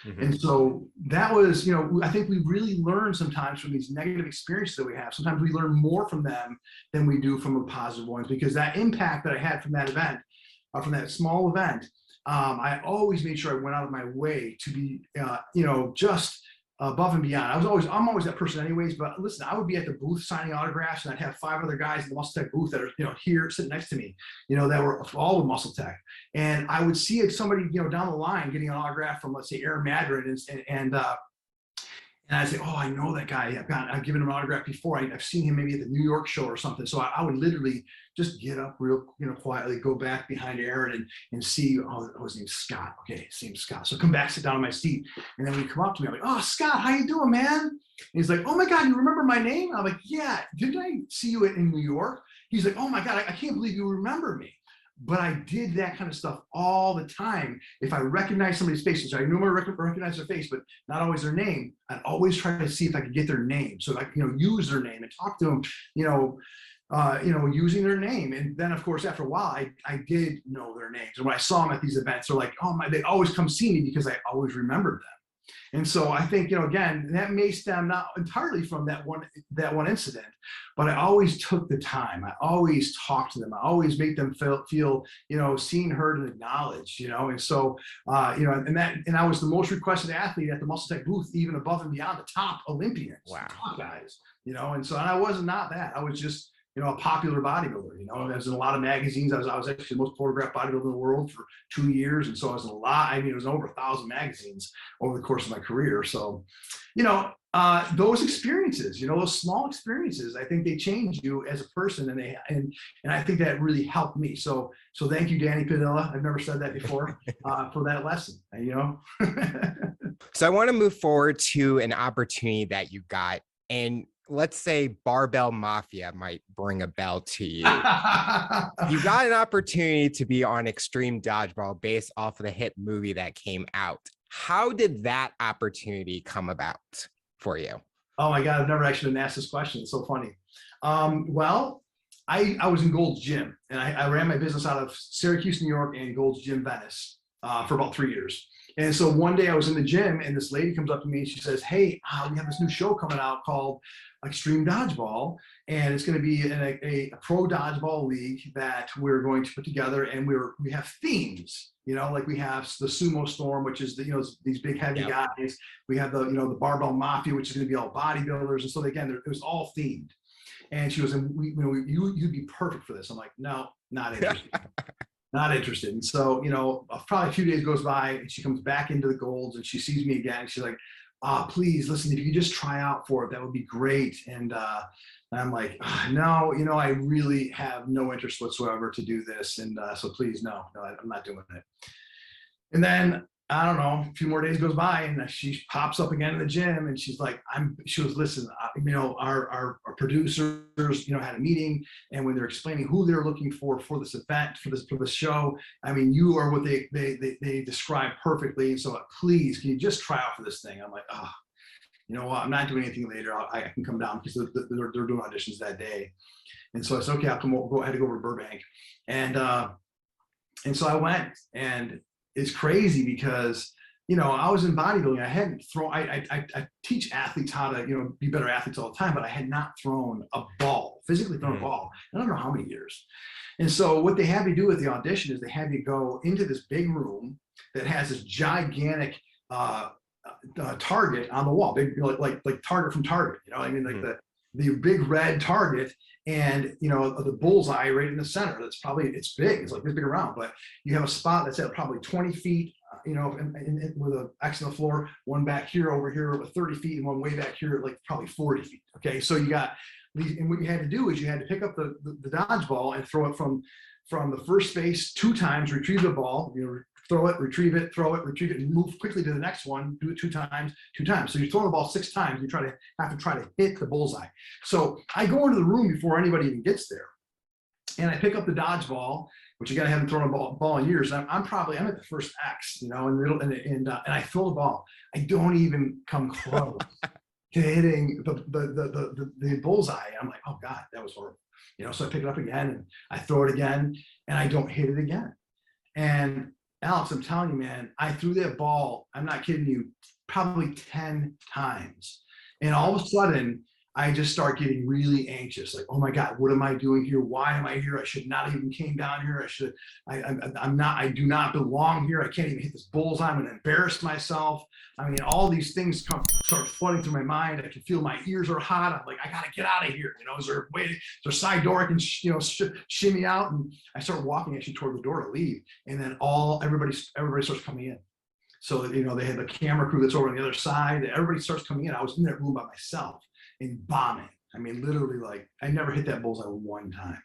B: Mm-hmm. And so that was, I think we really learn sometimes from these negative experiences that we have. Sometimes we learn more from them than we do from the positive ones, because that impact that I had from that event, from that small event, I always made sure I went out of my way to be, just above and beyond. I'm always that person anyways, but listen, I would be at the booth signing autographs, and I'd have 5 other guys in the Muscle Tech booth that are, here sitting next to me, that were all with Muscle Tech. And I would see somebody, down the line getting an autograph from, let's say, Aaron Madrid, and I'd say, "Oh, I know that guy. I've given him an autograph before. I've seen him maybe at the New York show or something." So I would literally just get up real, quietly, go back behind Aaron and see, "Oh, his name's Scott. Okay, his name's Scott." So come back, sit down on my seat. And then when he come up to me, I'm like, "Oh, Scott, how you doing, man?" And he's like, "Oh my God, you remember my name?" And I'm like, "Yeah, didn't I see you in New York?" He's like, "Oh my God, I can't believe you remember me." But I did that kind of stuff all the time. If I recognize somebody's face, which I normally recognize their face, but not always their name, I'd always try to see if I could get their name, so I could, use their name and talk to them, using their name. And then, of course, after a while, I did know their names. And when I saw them at these events, they're like, "Oh my," they always come see me because I always remembered them. And so I think, again, that may stem not entirely from that one incident, but I always took the time. I always talked to them. I always make them feel, seen, heard, and acknowledged, and so, and I was the most requested athlete at the Muscle Tech booth, even above and beyond the top Olympians, wow, top guys, and so, and I was not that. I was just, a popular bodybuilder. I was in a lot of magazines. I was actually the most photographed bodybuilder in the world for 2 years. And so I was in a lot, it was over 1,000 magazines over the course of my career. So, Those experiences, those small experiences, I think they change you as a person, and I think that really helped me. So thank you, Danny Padilla. I've never said that before, for that lesson.
A: So I want to move forward to an opportunity that you got, and let's say Barbell Mafia might bring a bell to you. You got an opportunity to be on Extreme Dodgeball based off of the hit movie that came out. How did that opportunity come about for you?
B: Oh my God, I've never actually been asked this question. It's so funny. Well, I was in Gold's Gym, and I ran my business out of Syracuse, New York, and Gold's Gym, Venice, for about 3 years. And so one day I was in the gym, and this lady comes up to me and she says, "Hey, we have this new show coming out called Extreme Dodgeball, and it's going to be a pro dodgeball league that we're going to put together, and we have themes. Like we have the Sumo Storm, which is these big heavy guys. We have the the Barbell Mafia, which is going to be all bodybuilders. And so again, it was all themed." And she goes, "And you'd be perfect for this." I'm like, "No, not interested." Not interested. And so, probably a few days goes by, and she comes back into the Golds, and she sees me again. And she's like, "Please listen, if you could just try out for it, that would be great." And I'm like, "No, I really have no interest whatsoever to do this. And so please, no, I'm not doing it." And then I don't know, a few more days goes by, and she pops up again in the gym, and she's like, she goes, "Listen, our producers, had a meeting, and when they're explaining who they're looking for this event, for this show, I mean, you are what they describe perfectly. And so please, can you just try out for this thing?" I'm like, you know what? I'm not doing anything later. I can come down because they're doing auditions that day. And so I said, "Okay, I'll come over." I had to go over to Burbank, and so I went, and it's crazy because I was in bodybuilding. I hadn't thrown. I teach athletes how to be better athletes all the time, but I had not thrown a ball, physically thrown a ball. I don't know how many years. And so what they have you do at the audition is they have you go into this big room that has this gigantic target on the wall, big like Target from Target. Like the big red target, and the bullseye right in the center. It's big. It's like this big around, but you have a spot that's at probably 20 feet, with an X on the floor, one back here over here with 30 feet, and one way back here like probably 40 feet. Okay, so you got these, and what you had to do is you had to pick up the dodgeball and throw it from the first space 2 times, retrieve the ball, throw it, retrieve it, throw it, retrieve it, and move quickly to the next one, do it 2 times. So you throw the ball 6 times, you have to try to hit the bullseye. So I go into the room before anybody even gets there, and I pick up the dodgeball, which again, I haven't thrown a ball in years. I'm at the first X, in the middle, and I throw the ball. I don't even come close to hitting the bullseye. I'm like, "Oh God, that was horrible." So I pick it up again, and I throw it again, and I don't hit it again. And Alex, I'm telling you, man, I threw that ball, I'm not kidding you, probably 10 times. And all of a sudden, I just start getting really anxious. Like, "Oh my God, what am I doing here? Why am I here? I should not even came down here. I do not belong here. I can't even hit this bullseye. I'm going to embarrass myself." I mean, all these things start flooding through my mind. I can feel my ears are hot. I'm like, "I got to get out of here. Is there a way, is there a side door I can, shimmy out?" And I start walking actually toward the door to leave. And then everybody starts coming in. So, they had the camera crew that's over on the other side. Everybody starts coming in. I was in that room by myself and bombing. I mean, literally, like, I never hit that bullseye 1 time.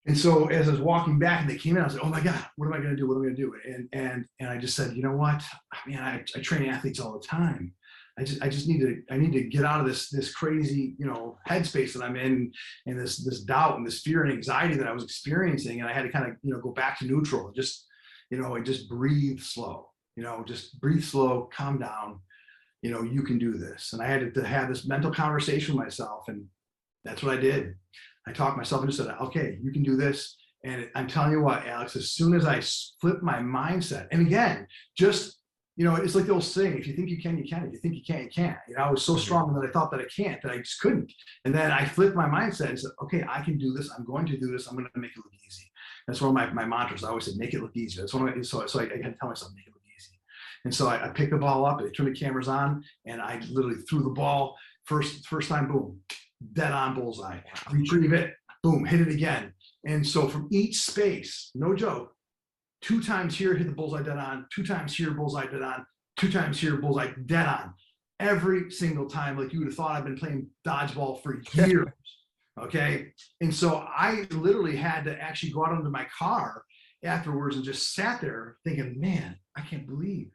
B: And so as I was walking back and they came in, I was like, "Oh my God, what am I going to do? What am I going to do?" And I just said, "You know what? I train athletes all the time. I need to get out of this crazy, headspace that I'm in, and this doubt and this fear and anxiety that I was experiencing. And I had to kind of, go back to neutral and just, and just breathe slow, just breathe slow, calm down. You can do this." And I had to have this mental conversation with myself. And that's what I did. I talked myself and just said, "Okay, you can do this." And I'm telling you what, Alex, as soon as I flipped my mindset, and again, just, it's like the old saying, if you think you can, you can. If you think you can't, you can't. I was so strong that I thought that I can't, that I just couldn't. And then I flipped my mindset and said, "Okay, I can do this. I'm going to do this. I'm going to make it look easy." That's one of my mantras. I always said, "Make it look easy." That's one of my, so I had to tell myself, "Make it look easy." And so I picked the ball up, I turned the cameras on, and I literally threw the ball first time, boom, dead on bullseye. Retrieve it, boom, hit it again. And so from each space, no joke, 2 times here, hit the bullseye dead on, 2 times here, bullseye dead on, 2 times here, bullseye dead on. every single time. Like you would have thought I've been playing dodgeball for years. Okay. And so I literally had to actually go out into my car afterwards and just sat there thinking, man, I can't believe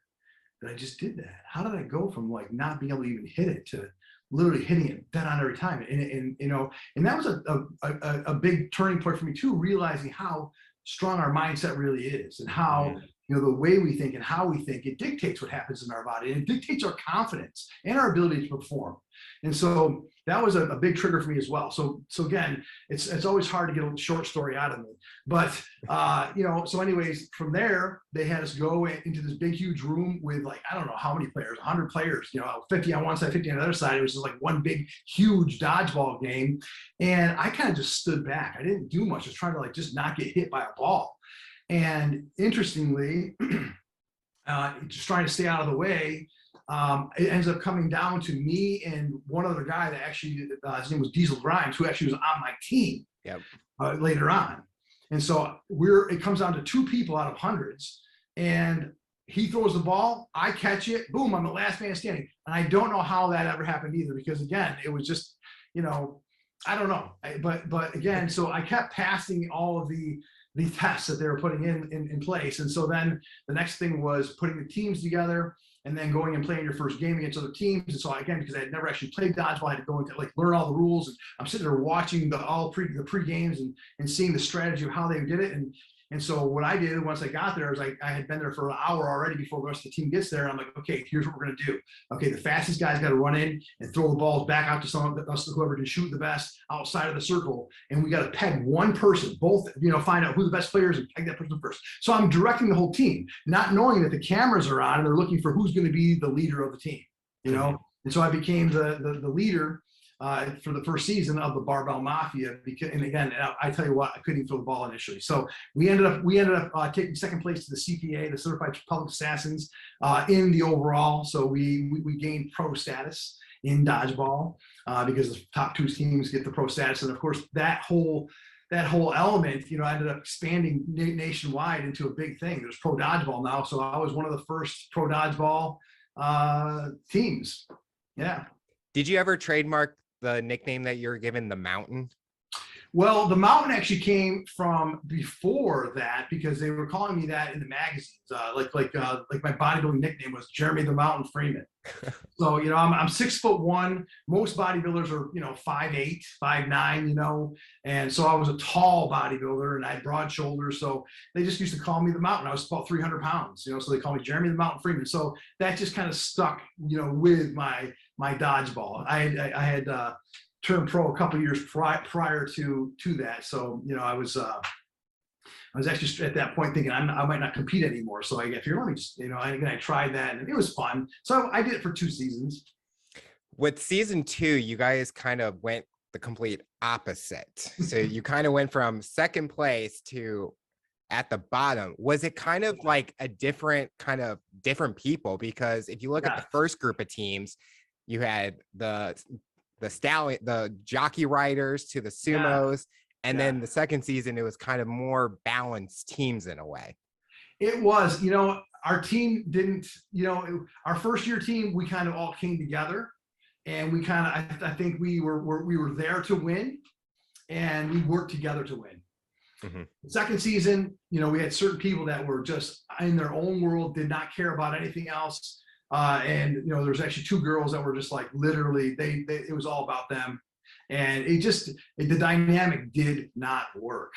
B: that I just did that. How did I go from like not being able to even hit it to literally hitting it dead on every time? And you know, and that was a big turning point for me too, realizing how strong our mindset really is, and how, you know, the way we think and how we think, it dictates what happens in our body, and it dictates our confidence and our ability to perform. And so that was a big trigger for me as well. So again, it's always hard to get a short story out of me, but you know, so anyways, from there, they had us go into this big, huge room with like, I don't know how many players, 100 players, you know, 50 on one side, 50 on the other side. It was just like one big, huge dodgeball game. And I kind of just stood back. I didn't do much. I was trying to like just not get hit by a ball. And interestingly, just trying to stay out of the way, it ends up coming down to me and one other guy that actually, his name was Diesel Grimes, who actually was on my team later on. And so it comes down to 2 people out of hundreds, and he throws the ball, I catch it, boom, I'm the last man standing. And I don't know how that ever happened either, because again, it was just, you know, I don't know. But again, so I kept passing all of the tests that they were putting in place. And so then the next thing was putting the teams together and then going and playing your first game against other teams. And so again, because I had never actually played dodgeball, I had to go into like learn all the rules. And I'm sitting there watching the pre games and seeing the strategy of how they did it. And so what I did once I got there, I had been there for an hour already before the rest of the team gets there. And I'm like, okay, here's what we're going to do. Okay, the fastest guy's got to run in and throw the balls back out to whoever can shoot the best outside of the circle. And we got to peg one person, both, you know, find out who the best player is and peg that person first. So I'm directing the whole team, not knowing that the cameras are on and they're looking for who's going to be the leader of the team, you know? And so I became the leader for the first season of the Barbell Mafia, because, and again, I tell you what, I couldn't even throw the ball initially. So we ended up taking second place to the CPA, the Certified Public Assassins, in the overall. So we gained pro status in dodgeball because the top 2 teams get the pro status, and of course that whole element, you know, ended up expanding nationwide into a big thing. There's pro dodgeball now, so I was one of the first pro dodgeball teams. Yeah.
A: Did you ever trademark the nickname that you're given, the Mountain?
B: Well, the Mountain actually came from before that, because they were calling me that in the magazines. Like my bodybuilding nickname was Jeramy the Mountain Freeman. So, you know, I'm 6'1". Most bodybuilders are, you know, 5'8", 5'9", you know, and so I was a tall bodybuilder and I had broad shoulders. So they just used to call me the Mountain. I was about 300 pounds, you know, so they call me Jeramy the Mountain Freeman. So that just kind of stuck, you know, with my dodgeball. I had turned pro a couple of years prior to that. So, you know, I was actually at that point thinking I might not compete anymore. So I figured, let me just, you know, I tried that and it was fun. So I did it for 2 seasons.
A: With season 2, you guys kind of went the complete opposite. So you kind of went from second place to at the bottom. Was it kind of like a different people? Because if you look at the first group of teams, you had the jockey riders to the sumos. And then the second season, it was kind of more balanced teams in a way.
B: It was, you know, our team didn't, you know, our first year team, we kind of all came together, and we kind of, I think we were there to win, and we worked together to win. The second season, you know, we had certain people that were just in their own world, did not care about anything else. And, you know, there's actually 2 girls that were just like, literally, it was all about them. And the dynamic did not work.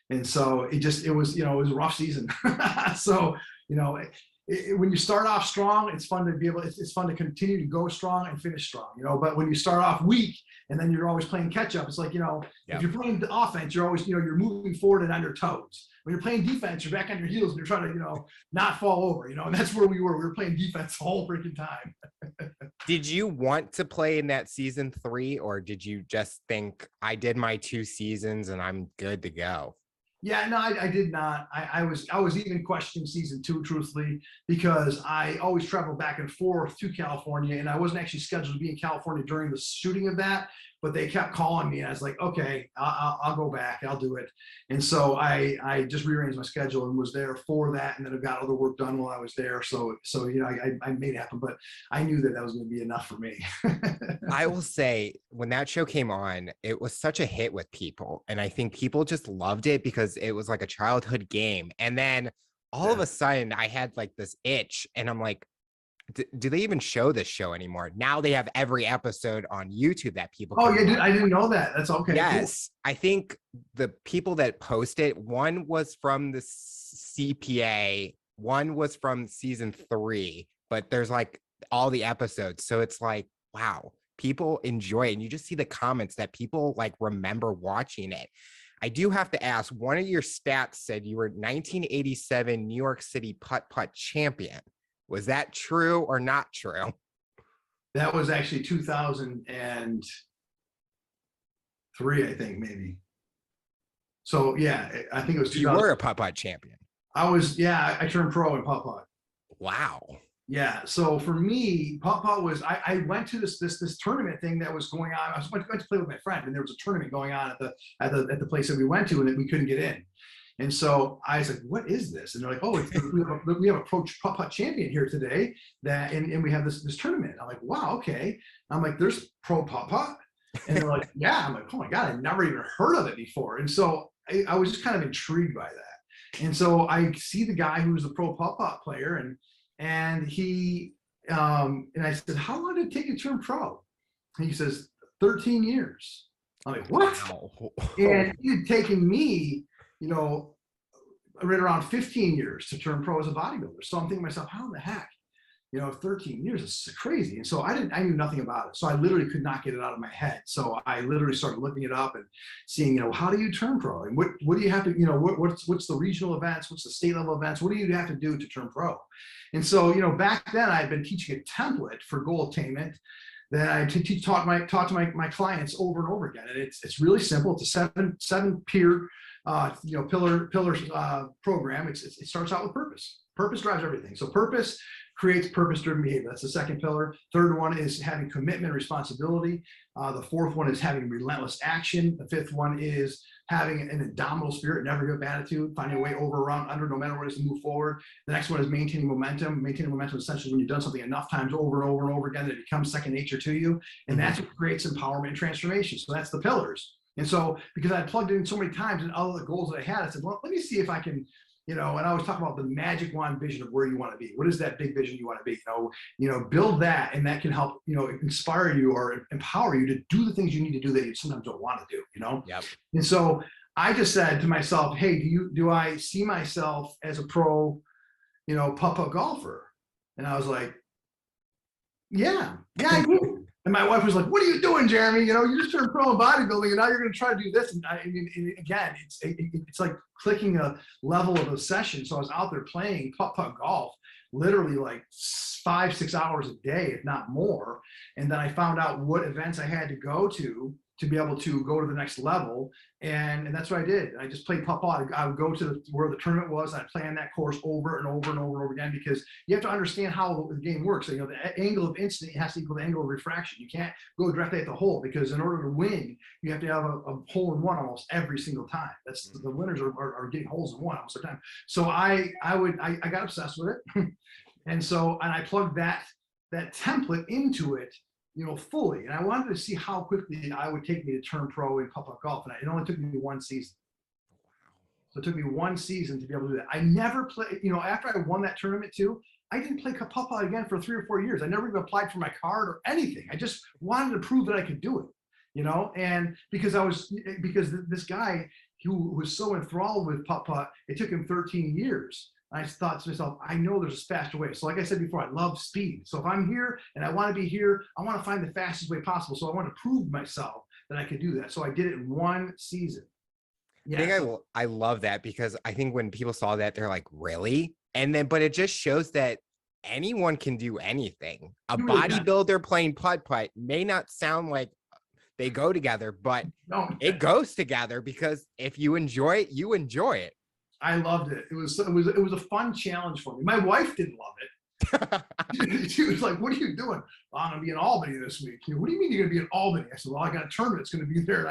B: And so it was, you know, it was a rough season. So, you know, when you start off strong, it's fun to continue to go strong and finish strong, you know, but when you start off weak and then you're always playing catch up, it's like, you know, if you're playing the offense, you're always, you know, you're moving forward and on your toes. When you're playing defense, you're back on your heels and you're trying to, you know, not fall over, you know, and that's where we were. We were playing defense the whole freaking time.
A: Did you want to play in that season 3, or did you just think, I did my 2 seasons and I'm good to go?
B: Yeah, no, I did not. I was even questioning season 2, truthfully, because I always traveled back and forth to California, and I wasn't actually scheduled to be in California during the shooting of that. but they kept calling me. And I was like, okay, I'll go back. I'll do it. And so I just rearranged my schedule and was there for that. And then I got other work done while I was there. So I made it happen, but I knew that was going to be enough for me.
A: I will say when that show came on, it was such a hit with people. And I think people just loved it because it was like a childhood game. And then all of a sudden I had like this itch and I'm like, do they even show this show anymore? Now they have every episode on YouTube that people
B: Oh,
A: can
B: yeah,
A: watch.
B: I didn't know that. That's okay.
A: Yes. Cool. I think the people that post it, one was from the CPA, one was from season 3, but there's like all the episodes. So it's like, wow, people enjoy it. And you just see the comments that people like remember watching it. I do have to ask, one of your stats said you were 1987 New York City putt-putt champion. Was that true or not true?
B: That was actually 2003, I think, maybe. So yeah, I think it was 2000.
A: You were a putt-putt champion.
B: I turned pro in putt-putt.
A: Wow.
B: Yeah. So for me, putt-putt was, I went to this tournament thing that was going on. I was going to play with my friend, and there was a tournament going on at the place that we went to, and we couldn't get in. And so I was like, what is this? And they're like, oh, we have a pro putt-putt champion here today and we have this tournament. I'm like, wow, okay. I'm like, there's pro putt-putt? And they're like, yeah. I'm like, oh my God, I never even heard of it before. And so I was just kind of intrigued by that. And so I see the guy who's the pro putt-putt player and he, and I said, how long did it take you to turn pro? And he says, 13 years. I'm like, what? Wow. And he had taken me, right around 15 years to turn pro as a bodybuilder. So I'm thinking to myself, how the heck, 13 years is crazy. And so I knew nothing about it. So I literally could not get it out of my head. So I literally started looking it up and seeing, how do you turn pro? And what do you have to, what's the regional events? What's the state level events? What do you have to do to turn pro? And so, back then I had been teaching a template for goal attainment that I taught to my clients over and over again. And it's really simple. It's a seven peer pillars program. It starts out with purpose. Purpose drives everything. So purpose creates purpose-driven behavior. That's the second pillar. Third one is having commitment, responsibility. The fourth one is having relentless action. The fifth one is having an indomitable spirit, never give up attitude, finding a way over, around, under, no matter what it is to move forward. The next one is maintaining momentum. Maintaining momentum is essentially when you've done something enough times over and over and over again that it becomes second nature to you. And that's what creates empowerment and transformation. So that's the pillars. And so, because I plugged in so many times and all the goals that I had, I said, well, let me see if I can, and I always talk about the magic wand vision of where you want to be. What is that big vision you want to be? Build that, and that can help, inspire you or empower you to do the things you need to do that you sometimes don't want to do,
A: Yep.
B: And so I just said to myself, hey, do I see myself as a pro, putt-putt golfer? And I was like, yeah, I do. And my wife was like, what are you doing, Jeremy? You just turned pro in bodybuilding and now you're going to try to do this. And again, it's like clicking a level of obsession. So I was out there playing putt-putt golf, literally like 5-6 hours a day, if not more. And then I found out what events I had to go to be able to go to the next level. And that's what I did. I just played putt-putt. I would go to where the tournament was, and I'd play on that course over and over and over and over again, because you have to understand how the game works. So, the angle of incident has to equal the angle of refraction. You can't go directly at the hole, because in order to win, you have to have a hole in one almost every single time. That's the winners are getting holes in one almost every time. So I got obsessed with it. And I plugged that template into it, fully. And I wanted to see how quickly I would take me to turn pro in putt-putt golf. And it only took me 1 season. So it took me 1 season to be able to do that. I never played, after I won that tournament too, I didn't play putt-putt again for 3 or 4 years. I never even applied for my card or anything. I just wanted to prove that I could do it, and because this guy who was so enthralled with putt-putt, it took him 13 years. I thought to myself, I know there's a faster way. So like I said before, I love speed. So if I'm here and I want to be here, I want to find the fastest way possible. So I want to prove myself that I could do that. So I did it in 1 season.
A: Yeah. I love that, because I think when people saw that, they're like, really? But it just shows that anyone can do anything. A bodybuilder playing putt-putt may not sound like they go together, but it goes together, because if you enjoy it, you enjoy it.
B: I loved it. It was a fun challenge for me. My wife didn't love it. She was like, what are you doing? Oh, I'm gonna be in Albany this week. What do you mean you're gonna be in Albany? I said, well, I got a tournament that's gonna be there. And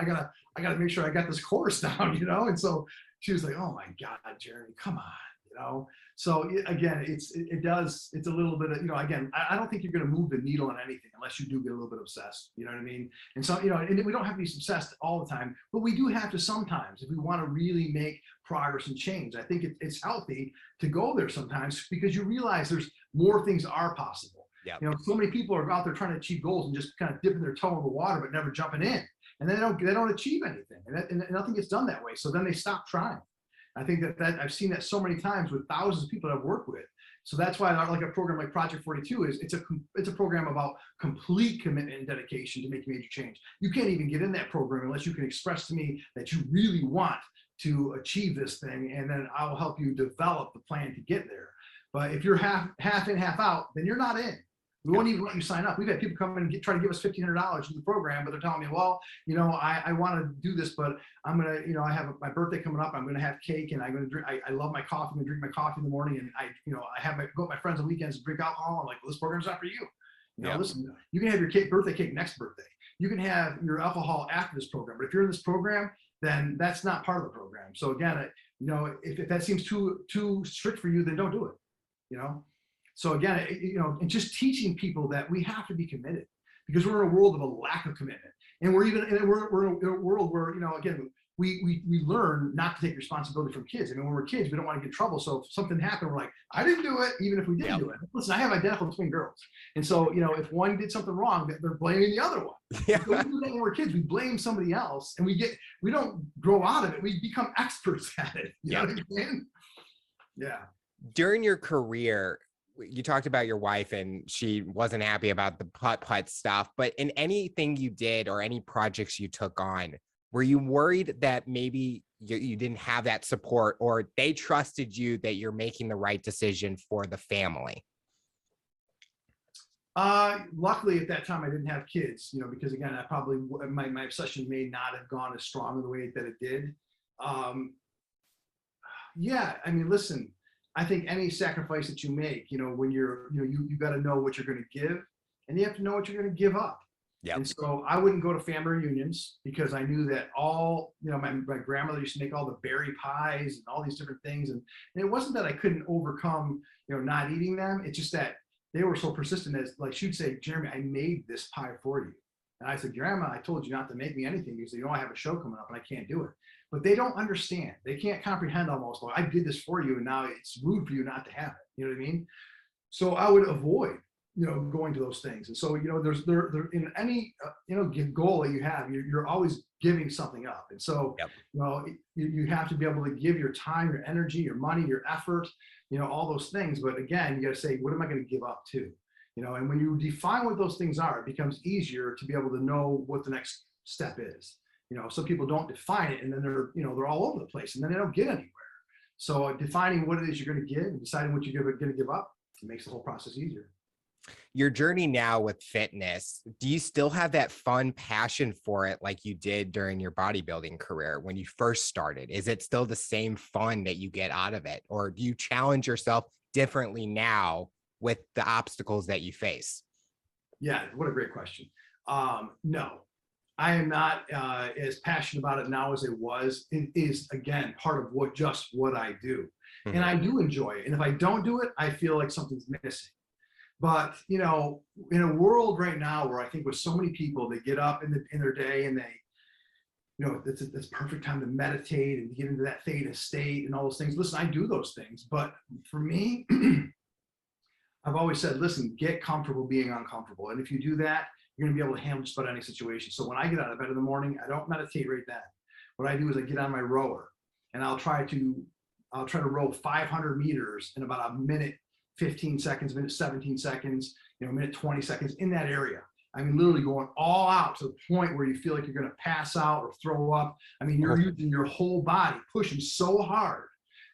B: I gotta make sure I got this course down, And so she was like, oh my God, Jeremy, come on, So again, it's a little bit of, again, I don't think you're gonna move the needle on anything unless you do get a little bit obsessed, you know what I mean? And so, and we don't have to be obsessed all the time, but we do have to sometimes if we want to really make progress and change. I think it's healthy to go there sometimes because you realize there's more things are possible.
A: Yeah.
B: So many people are out there trying to achieve goals and just kind of dipping their toe in the water, but never jumping in. And then they don't achieve anything. And nothing gets done that way. So then they stop trying. I think that I've seen that so many times with thousands of people that I've worked with. So that's why I like a program like Project 42 it's a program about complete commitment and dedication to make major change. You can't even get in that program unless you can express to me that you really want to achieve this thing, and then I will help you develop the plan to get there. But if you're half in, half out, then you're not in. We won't even let you sign up. We've had people come in and try to give us $1,500 to the program, but they're telling me, well, I want to do this, but I'm going to, I have my birthday coming up. I'm going to have cake and I'm going to drink. I love my coffee. I'm going to drink my coffee in the morning. And I have go with my friends on weekends and drink alcohol. I'm like, well, this program's not for you. Listen, you can have your birthday cake next birthday. You can have your alcohol after this program. But if you're in this program, then that's not part of the program. So again, if that seems too strict for you, then don't do it, So again, and just teaching people that we have to be committed because we're in a world of a lack of commitment, and we're in a world where again we learn not to take responsibility from kids. I mean, when we're kids, we don't want to get in trouble. So if something happened, we're like, I didn't do it, even if we did do it. Listen, I have identical twin girls, and so if one did something wrong, they're blaming the other one. Yeah. So we do that when we're kids. We blame somebody else, and we don't grow out of it. We become experts at it. You know what I'm saying? Yeah.
A: During your career, you talked about your wife and she wasn't happy about the putt stuff, but in anything you did or any projects you took on, were you worried that maybe you didn't have that support, or they trusted you that you're making the right decision for the family?
B: Luckily at that time I didn't have kids, because again, I probably, my obsession may not have gone as strong the way that it did. Yeah, I mean, listen, I think any sacrifice that you make, when you got to know what you're going to give, and you have to know what you're going to give up. Yep. And so I wouldn't go to family reunions because I knew that my grandmother used to make all the berry pies and all these different things. And it wasn't that I couldn't overcome, not eating them. It's just that they were so persistent as like, she'd say, Jeremy, I made this pie for you. And I said, Grandma, I told you not to make me anything because I have a show coming up and I can't do it. But they don't understand. They can't comprehend almost, well, I did this for you and now it's rude for you not to have it. You know what I mean? So I would avoid, going to those things. And so, there's in any, goal that you have, you're always giving something up. And so, you have to be able to give your time, your energy, your money, your effort, all those things. But again, you got to say, what am I going to give up to? And when you define what those things are, it becomes easier to be able to know what the next step is. Some people don't define it and then they're all over the place and then they don't get anywhere. So defining what it is you're going to give and deciding what you're going to give up, it makes the whole process easier.
A: Your journey now with fitness, do you still have that fun passion for it like you did during your bodybuilding career when you first started? Is it still the same fun that you get out of it? Or do you challenge yourself differently now with the obstacles that you face?
B: Yeah, what a great question. No, I am not as passionate about it now as it was. It is, again, part of what I do. Mm-hmm. And I do enjoy it. And if I don't do it, I feel like something's missing. But, in a world right now where I think with so many people, they get up in their day and they, it's perfect time to meditate and get into that theta state and all those things. Listen, I do those things. But for me, I've always said, listen, get comfortable being uncomfortable. And if you do that, you're going to be able to handle just about any situation. So when I get out of bed in the morning, I don't meditate right then. What I do is I get on my rower and I'll try to row 500 meters in about a minute 15 seconds, minute 17 seconds, minute 20 seconds in that area. I mean, literally going all out to the point where you feel like you're going to pass out or throw up. I mean, you're using your whole body, pushing so hard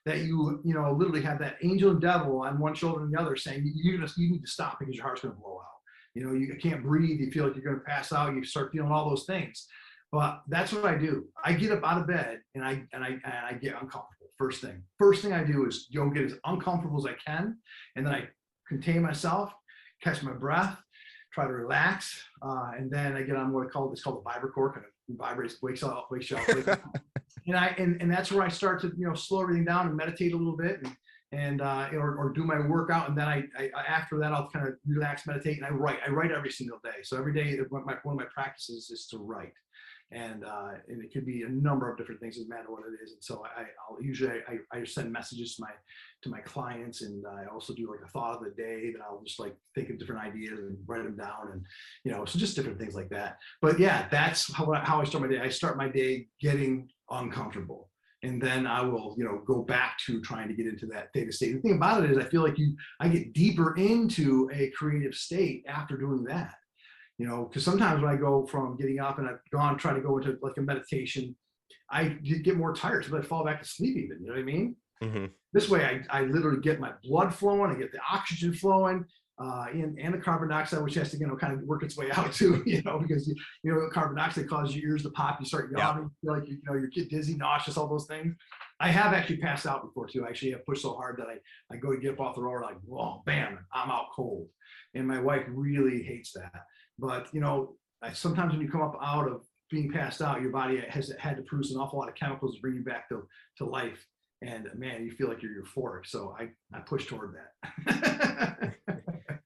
B: that you literally have that angel and devil on one shoulder and the other saying, you need to stop because your heart's going to blow out. You can't breathe. You feel like you're going to pass out. You start feeling all those things. But that's what I do. I get up out of bed and I get uncomfortable. First thing I do is get as uncomfortable as I can, and then I contain myself, catch my breath, try to relax, and then I get on what it's called the vibrocore, kind of vibrates, wakes you up. And that's where I start to, slow everything down and meditate a little bit, or do my workout. And then I after that, I'll kind of relax, meditate, and I write every single day. So every day, one of my practices is to write. And it could be a number of different things, doesn't matter what it is. And so I'll usually send messages to my clients, and I also do like a thought of the day that I'll just like think of different ideas and write them down, and so just different things like that. But yeah, that's how I start my day. I start my day getting uncomfortable, and then I will go back to trying to get into that theta state. The thing about it is I feel like I get deeper into a creative state after doing that. Because sometimes when I go from getting up and I've gone trying to go into like a meditation, I get more tired, so I fall back to sleep even. You know what I mean?
A: Mm-hmm.
B: This way, I literally get my blood flowing, I get the oxygen flowing, and the carbon dioxide, which has to kind of work its way out too. Because carbon dioxide causes your ears to pop, you start yawning, you feel like you get dizzy, nauseous, all those things. I have actually passed out before too. I actually have pushed so hard that I go to get up off the road, like, whoa, bam, I'm out cold, and my wife really hates that. But sometimes when you come up out of being passed out, your body has had to produce an awful lot of chemicals to bring you back to life. And man, you feel like you're euphoric. So I push toward that.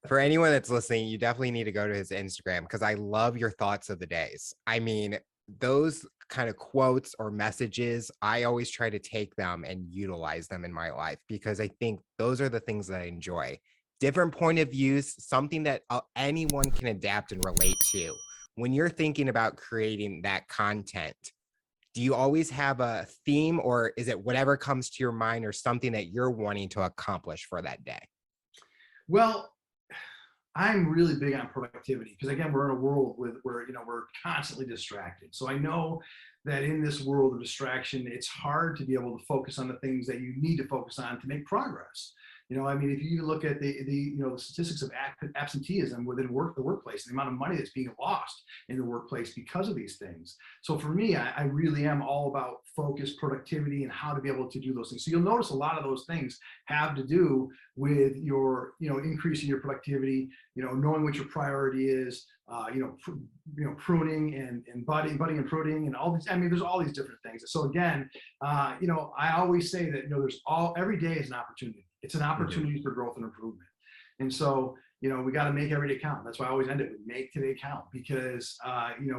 A: For anyone that's listening, you definitely need to go to his Instagram, because I love your thoughts of the days. I mean, those kind of quotes or messages, I always try to take them and utilize them in my life, because I think those are the things that I enjoy. Different point of views, something that anyone can adapt and relate to. When you're thinking about creating that content, do you always have a theme, or is it whatever comes to your mind, or something that you're wanting to accomplish for that day?
B: Well, I'm really big on productivity, because again, we're in a world where we're constantly distracted. So I know that in this world of distraction, it's hard to be able to focus on the things that you need to focus on to make progress. If you look at the statistics of absenteeism within the workplace, the amount of money that's being lost in the workplace because of these things. So for me, I really am all about focus, productivity, and how to be able to do those things. So you'll notice a lot of those things have to do with your, increasing your productivity, knowing what your priority is, pruning and budding and pruning and all these. There's all these different things. So again, I always say that, every day is an opportunity. It's an opportunity for growth and improvement. And so, we got to make every day count. That's why I always end it with make today count, because,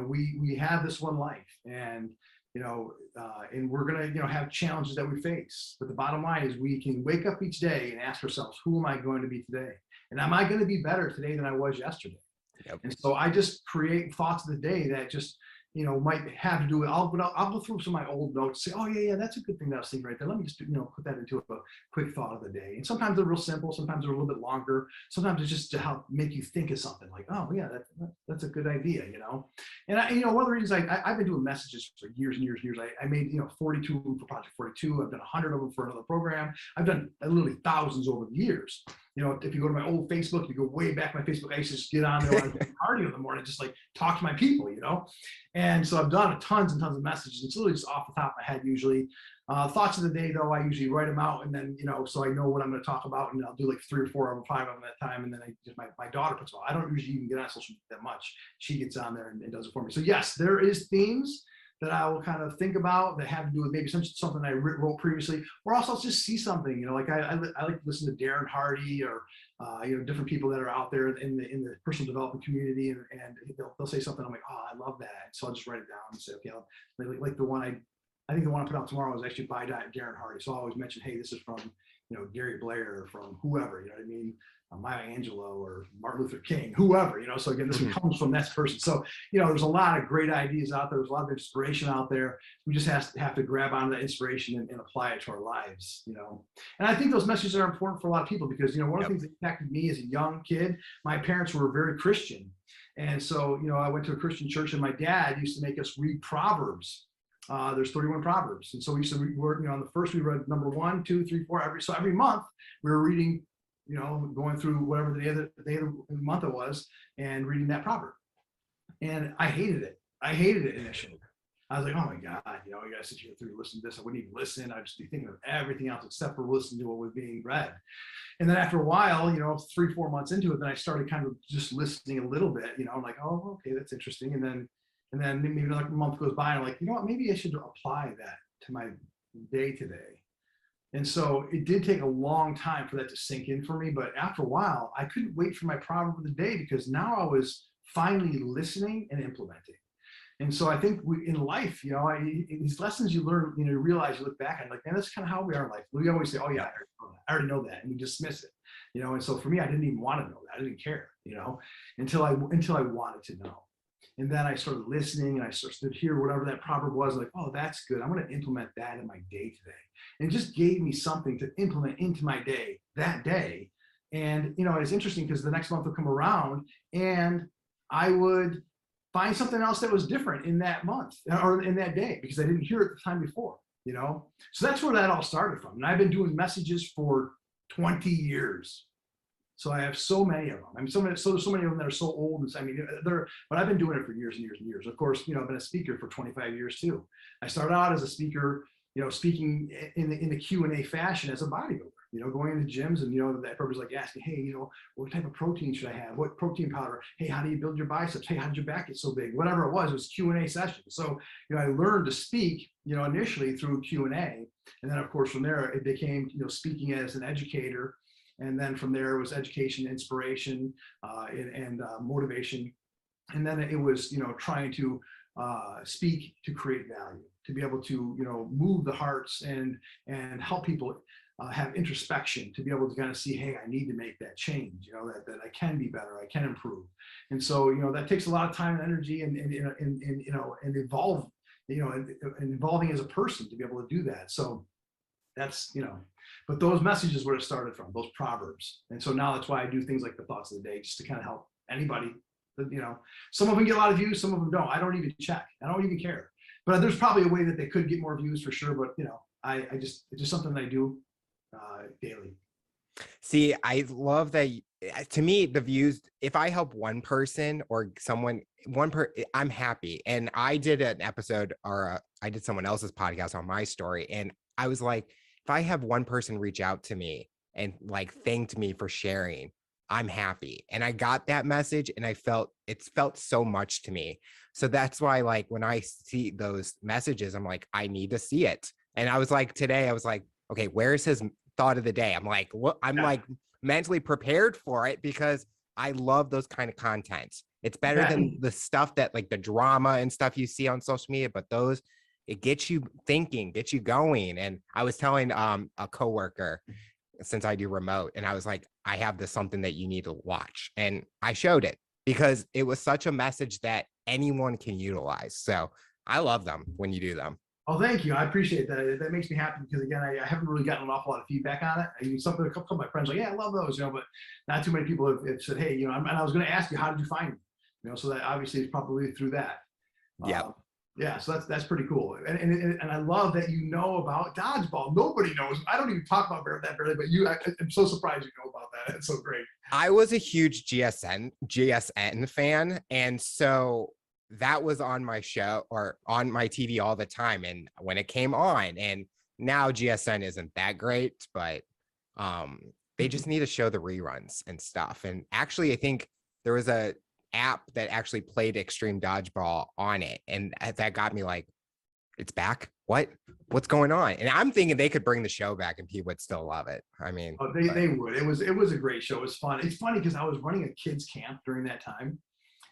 B: we have this one life, and, and we're going to, have challenges that we face. But the bottom line is we can wake up each day and ask ourselves, who am I going to be today? And am I going to be better today than I was yesterday? Yep. And so I just create thoughts of the day that just, might have to do with, I'll go through some of my old notes, say, oh yeah, that's a good thing that I was thinking right there. Let me just, put that into a quick thought of the day. And sometimes they're real simple. Sometimes they're a little bit longer. Sometimes it's just to help make you think of something like, oh yeah, that's a good idea, And one of the reasons I've been doing messages for years and years and years. I made, 42 of them for Project 42. I've done 100 of them for another program. I've done literally thousands over the years. If you go to my old Facebook, you go way back my Facebook, I used to just get on there when I was getting cardio in the morning, just like talk to my people, And so I've done tons and tons of messages. It's literally just off the top of my head usually. Thoughts of the day, though, I usually write them out, and then, so I know what I'm going to talk about, and I'll do like 3 or 4 or 5 of them at a time, and then my daughter puts them on. I don't usually even get on social media that much. She gets on there and does it for me. So yes, there is themes that I will kind of think about that have to do with maybe something I wrote previously, or also I'll just see something, like I like to listen to Darren Hardy or, different people that are out there in the personal development community, and they'll say something. I'm like, oh, I love that. So I'll just write it down and say, okay, like the one I think the one I put out tomorrow was actually by Darren Hardy. So I always mention, hey, this is from, Gary Blair, or from whoever, you know what I mean? Maya Angelou or Martin Luther King, whoever, so again, this one comes from that person. So, there's a lot of great ideas out there. There's a lot of inspiration out there. We just have to grab onto that inspiration and apply it to our lives, And I think those messages are important for a lot of people, because, one of the things that impacted me as a young kid, my parents were very Christian. And so, I went to a Christian church, and my dad used to make us read Proverbs. There's 31 Proverbs. And so we used to read, on the first we read number 1, 2, 3, 4, every month we were reading, going through whatever the day of the month it was, and reading that proverb. And I hated it. I hated it initially. I was like, oh my God, you know, I got to sit here through listen to this. I wouldn't even listen. I'd just be thinking of everything else except for listening to what was being read. And then after a while, you know, 3-4 months into it, then I started kind of just listening a little bit, you know, I'm like, oh, okay, that's interesting. And then maybe like a month goes by, and I'm like, you know what, maybe I should apply that to my day to day. And so it did take a long time for that to sink in for me. But after a while, I couldn't wait for my proverb of the day, because now I was finally listening and implementing. And so I think in life, you know, these lessons you learn, you know, you realize, you look back and like, man, that's kind of how we are in life. We always say, oh yeah, I already know that. And we dismiss it, you know? And so for me, I didn't even want to know that. I didn't care, you know, until I wanted to know. And then I started listening, and I started to hear whatever that proverb was, like, oh, that's good. I'm going to implement that in my day today. And it just gave me something to implement into my day that day. And, you know, it's interesting because the next month would come around and I would find something else that was different in that month or in that day, because I didn't hear it the time before, you know? So that's where that all started from. And I've been doing messages for 20 years. So I have so many of them. I mean, there's so many of them that are so old. I mean, but I've been doing it for years and years and years. Of course, you know, I've been a speaker for 25 years too. I started out as a speaker, you know, speaking in the Q&A fashion as a bodybuilder, you know, going into gyms, and, you know, that purpose, like asking, hey, you know, what type of protein should I have? What protein powder? Hey, how do you build your biceps? Hey, how did your back get so big? Whatever it was Q&A session. So, you know, I learned to speak, you know, initially through Q&A. And then of course, from there, it became, you know, speaking as an educator. And then from there it was education, inspiration, and motivation. And then it was, you know, trying to speak to create value, to be able to, you know, move the hearts and help people have introspection, to be able to kind of see, hey, I need to make that change, you know, that I can be better, I can improve. And so, you know, that takes a lot of time and energy and you know, and evolve, you know, and evolving as a person to be able to do that. So that's, you know, but those messages where it started from, those proverbs. And so now that's why I do things like the thoughts of the day, just to kind of help anybody. You know, some of them get a lot of views, some of them don't. I don't even check. I don't even care. But there's probably a way that they could get more views for sure. But, you know, it's just something that I do daily.
A: See, I love that. To me, the views, if I help one person or someone, I'm happy. And I did an episode, or I did someone else's podcast on my story. And I was like, if I have one person reach out to me and like thanked me for sharing, I'm happy. And I got that message, and it's felt so much to me. So that's why, like, when I see those messages, I'm like, I need to see it. And I was like, today, I was like, okay, where's his thought of the day? I'm like, what? I'm like mentally prepared for it, because I love those kind of content. It's better than the stuff that, like, the drama and stuff you see on social media, but those, it gets you thinking, gets you going. And I was telling a coworker, since I do remote, and I was like, I have this something that you need to watch. And I showed it because it was such a message that anyone can utilize. So I love them when you do them.
B: Oh, thank you. I appreciate that. That makes me happy, because again, I haven't really gotten an awful lot of feedback on it. I mean, a couple of my friends are like, yeah, I love those, you know, but not too many people have said, hey, you know, and I was going to ask you, how did you find me? You know, so that obviously is probably through that.
A: Yeah.
B: Yeah, so that's pretty cool, and I love that you know about Dodgeball. Nobody knows. I don't even talk about that barely, but I'm so surprised you know about that. It's so great.
A: I was a huge GSN fan, and so that was on my show or on my TV all the time. And when it came on, and now GSN isn't that great, but they just need to show the reruns and stuff. And actually, I think there was a app that actually played Extreme Dodgeball on it, and that got me like, it's back. What's going on? And I'm thinking they could bring the show back and people would still love it. I mean,
B: they would. It was a great show. It was fun. It's funny because I was running a kids camp during that time,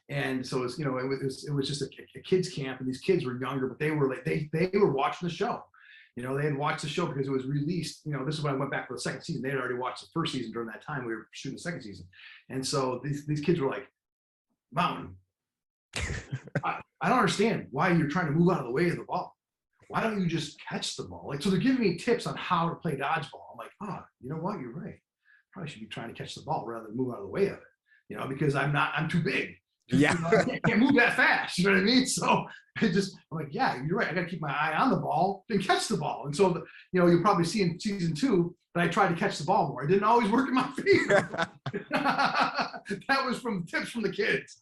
B: and so it's, you know, it was just a kids camp, and these kids were younger, but they were like they were watching the show. You know, they had watched the show because it was released. You know, this is when I went back for the second season. They had already watched the first season during that time. We were shooting the second season, and so these kids were like, Mountain, I don't understand why you're trying to move out of the way of the ball. Why don't you just catch the ball? Like, so they're giving me tips on how to play dodgeball. I'm like, you know what? You're right. Probably should be trying to catch the ball rather than move out of the way of it. You know, because I'm too big.
A: Yeah.
B: I can't move that fast. You know what I mean? So I'm like, yeah, you're right. I got to keep my eye on the ball and catch the ball. And so, you know, you'll probably see in season 2 that I tried to catch the ball more. It didn't always work in my favor. That was from tips from the kids.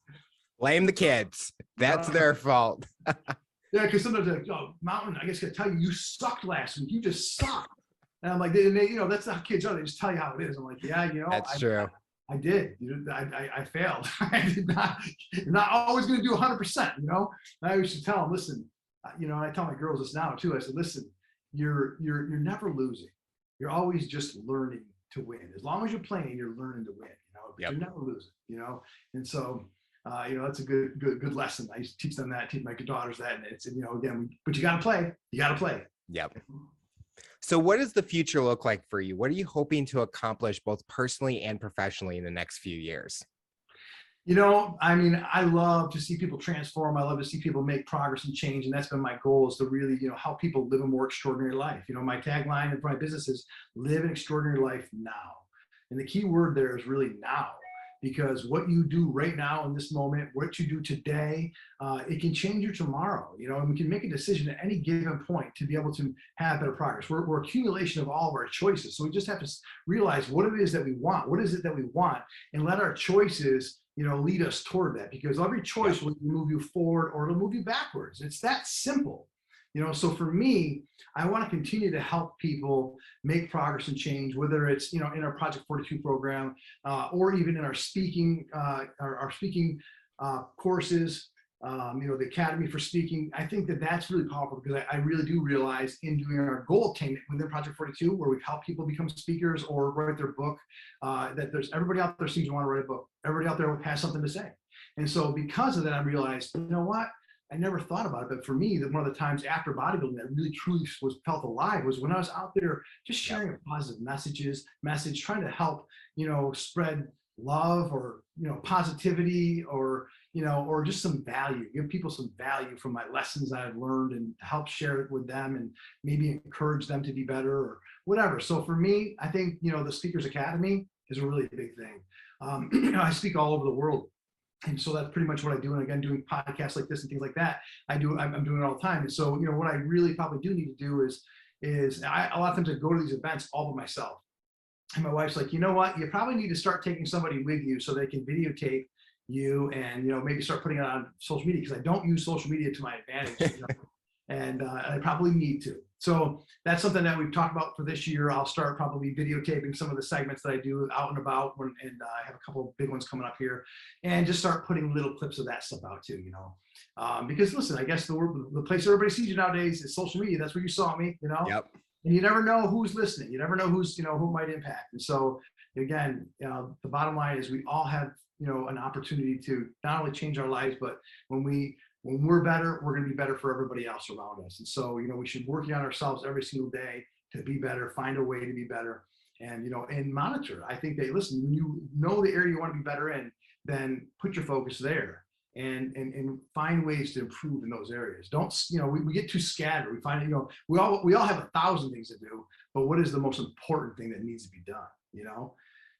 A: Blame the kids. That's their fault.
B: Yeah, because sometimes they're like, oh, Mountain, I guess I gotta tell you, you sucked last week. You just sucked. And I'm like, that's how kids are. They just tell you how it is. I'm like, yeah,
A: That's true.
B: I did. I failed. I did not. You're not always going to do 100%. And I used to tell them, listen, and I tell my girls this now too. I said, listen, you're never losing. You're always just learning to win. As long as you're playing, you're learning to win. But you're never losing. And so. That's a good lesson. I used to teach them that, teach my daughters that, and it's again, but you got to play. You got to play.
A: Yep. So what does the future look like for you? What are you hoping to accomplish both personally and professionally in the next few years?
B: I love to see people transform. I love to see people make progress and change. And that's been my goal, is to really, help people live a more extraordinary life. My tagline of my business is live an extraordinary life now. And the key word there is really now. Because what you do right now in this moment, what you do today, it can change you tomorrow, and we can make a decision at any given point to be able to have better progress. We're accumulation of all of our choices. So we just have to realize what it is that we want. What is it that we want? And let our choices, lead us toward that, because every choice will move you forward or it'll move you backwards. It's that simple. So for me, I want to continue to help people make progress and change, whether it's, in our Project 42 program, or even in our speaking, courses, the Academy for Speaking. I think that that's really powerful, because I really do realize in doing our goal attainment within Project 42, where we've helped people become speakers or write their book, that there's everybody out there seems to want to write a book. Everybody out there has something to say. And so because of that, I realized, what? I never thought about it, but for me, one of the times after bodybuilding that really truly felt alive was when I was out there just sharing a positive message, trying to help, spread love or, positivity or just some value, give people some value from my lessons that I've learned, and help share it with them and maybe encourage them to be better or whatever. So for me, I think, the Speakers Academy is a really big thing. I speak all over the world. And so that's pretty much what I do. And again, doing podcasts like this and things like that, I'm doing it all the time. And so, what I really probably do need to do is a lot of times I go to these events all by myself. And my wife's like, you know what, you probably need to start taking somebody with you so they can videotape you and, maybe start putting it on social media, because I don't use social media to my advantage. And I probably need to. So that's something that we've talked about for this year. I'll start probably videotaping some of the segments that I do out and about, and I have a couple of big ones coming up here, and just start putting little clips of that stuff out too, because listen, I guess the place everybody sees you nowadays is social media. That's where you saw me,
A: Yep.
B: And you never know who's listening. You never know who's, who might impact. And so again, the bottom line is we all have, an opportunity to not only change our lives, but when we're better, we're going to be better for everybody else around us. And so, we should work on ourselves every single day to be better, find a way to be better, and, and monitor. I think that, listen, when you know the area you want to be better in, then put your focus there and find ways to improve in those areas. Don't, we get too scattered. We find, we all have 1,000 things to do, but what is the most important thing that needs to be done,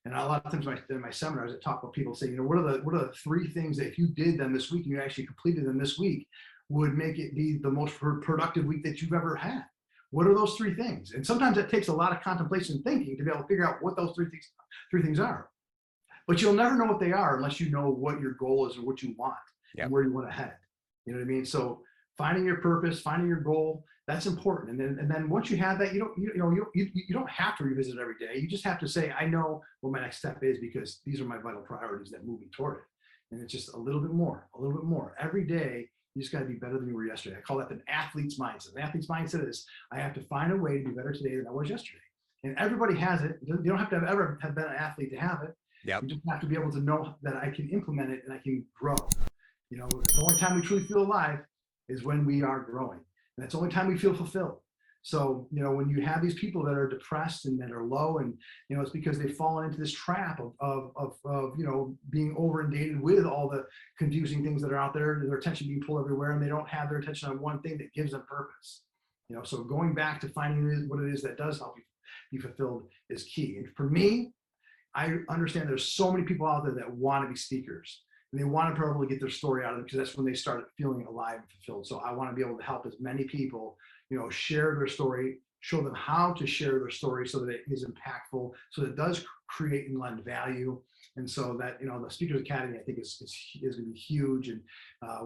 B: And a lot of times in my seminars, I talk about people saying, what are the 3 things that if you did them this week and you actually completed them this week would make it be the most productive week that you've ever had? What are those 3 things? And sometimes it takes a lot of contemplation and thinking to be able to figure out what those three things are. But you'll never know what they are unless you know what your goal is or what you want and where you want to head. You know what I mean? So finding your purpose, finding your goal, that's important. And then once you have that, you don't have to revisit it every day. You just have to say, I know what my next step is, because these are my vital priorities that move me toward it. And it's just a little bit more every day. You just got to be better than you were yesterday. I call that an athlete's mindset. An athlete's mindset is, I have to find a way to be better today than I was yesterday. And everybody has it. You don't have to ever have been an athlete to have it. Yep. You just have to be able to know that I can implement it and I can grow. The only time we truly feel alive is when we are growing. And that's the only time we feel fulfilled. So, when you have these people that are depressed and that are low, and, it's because they've fallen into this trap of being over inundated with all the confusing things that are out there, their attention being pulled everywhere, and they don't have their attention on one thing that gives them purpose. So going back to finding what it is that does help you be fulfilled is key. And for me, I understand there's so many people out there that want to be speakers. And they want to probably get their story out of it, because that's when they start feeling alive and fulfilled. So I want to be able to help as many people, share their story, show them how to share their story so that it is impactful, so that it does create and lend value. And so that, the Speakers Academy, I think is going to be huge. And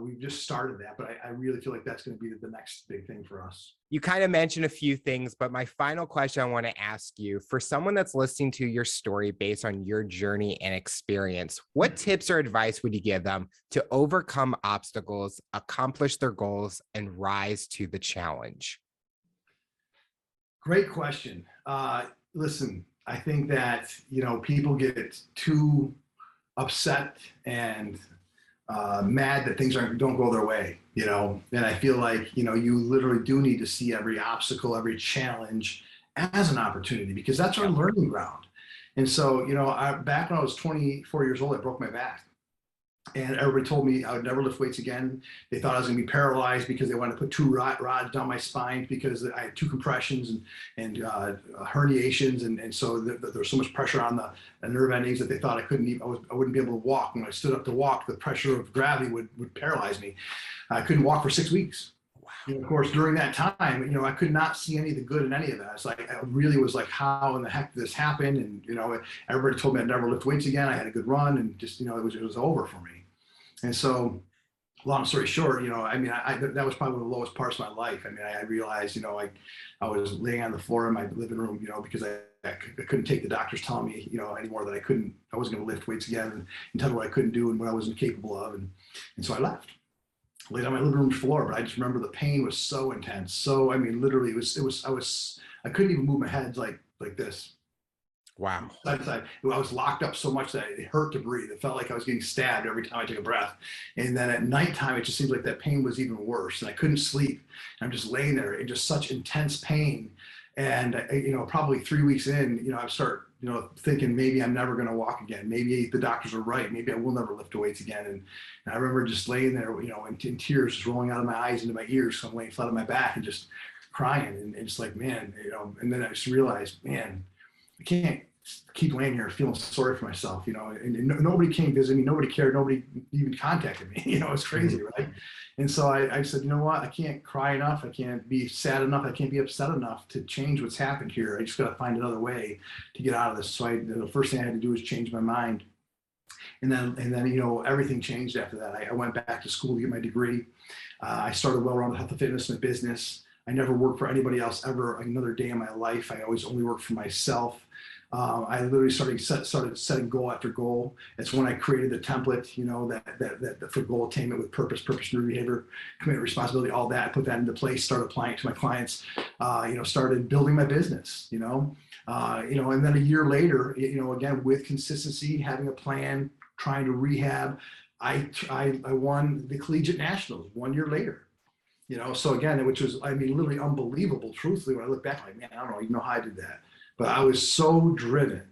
B: we've just started that, but I really feel like that's going to be the next big thing for us.
A: You kind of mentioned a few things, but my final question I want to ask you, for someone that's listening to your story based on your journey and experience, what tips or advice would you give them to overcome obstacles, accomplish their goals, and rise to the challenge?
B: Great question. Listen, I think that, people get too upset and mad that things don't go their way, and I feel like, you literally do need to see every obstacle, every challenge as an opportunity, because that's our learning ground. And so, back when I was 24 years old, I broke my back. And everybody told me I would never lift weights again. They thought I was going to be paralyzed because they wanted to put two rods down my spine because I had two compressions and herniations. And so there was so much pressure on the nerve endings that they thought I wouldn't be able to walk. When I stood up to walk, the pressure of gravity would paralyze me. I couldn't walk for 6 weeks. Wow. And of course, during that time, I could not see any of the good in any of that. It's like, I really was like, how in the heck did this happen? And, everybody told me I'd never lift weights again. I had a good run, and just, it was over for me. And so, long story short, that was probably one of the lowest parts of my life. I realized, I was laying on the floor in my living room, because I couldn't take the doctors telling me, anymore that I wasn't going to lift weights again and tell me what I couldn't do and what I wasn't capable of. And so I left, laid on my living room floor. But I just remember the pain was so intense. So, literally I couldn't even move my head like this.
A: Wow.
B: I was locked up so much that it hurt to breathe. It felt like I was getting stabbed every time I took a breath. And then at nighttime, it just seemed like that pain was even worse. And I couldn't sleep. I'm just laying there in just such intense pain. And, probably 3 weeks in, I start, thinking maybe I'm never going to walk again. Maybe the doctors are right. Maybe I will never lift weights again. And I remember just laying there, in tears just rolling out of my eyes into my ears. So I'm laying flat on my back and just crying and just like, man, and then I just realized, man, I can't keep laying here feeling sorry for myself, and nobody came visit me, nobody cared, nobody even contacted me, it's crazy, right? And so I said, you know what, I can't cry enough, I can't be sad enough, I can't be upset enough to change what's happened here. I just got to find another way to get out of this. So the first thing I had to do was change my mind. And then everything changed after that. I went back to school to get my degree. I started Well-Rounded Health and Fitness in a business. I never worked for anybody else ever another day in my life. I always only worked for myself. I literally started setting goal after goal. It's when I created the template, that for goal attainment with purpose, driven behavior, commitment, responsibility, all that. I put that into place, started applying it to my clients, started building my business, and then a year later, again, with consistency, having a plan, trying to rehab, I won the Collegiate Nationals 1 year later. So again, which was, literally unbelievable. Truthfully, when I look back, I'm like, man, I don't even know how I did that. But I was so driven.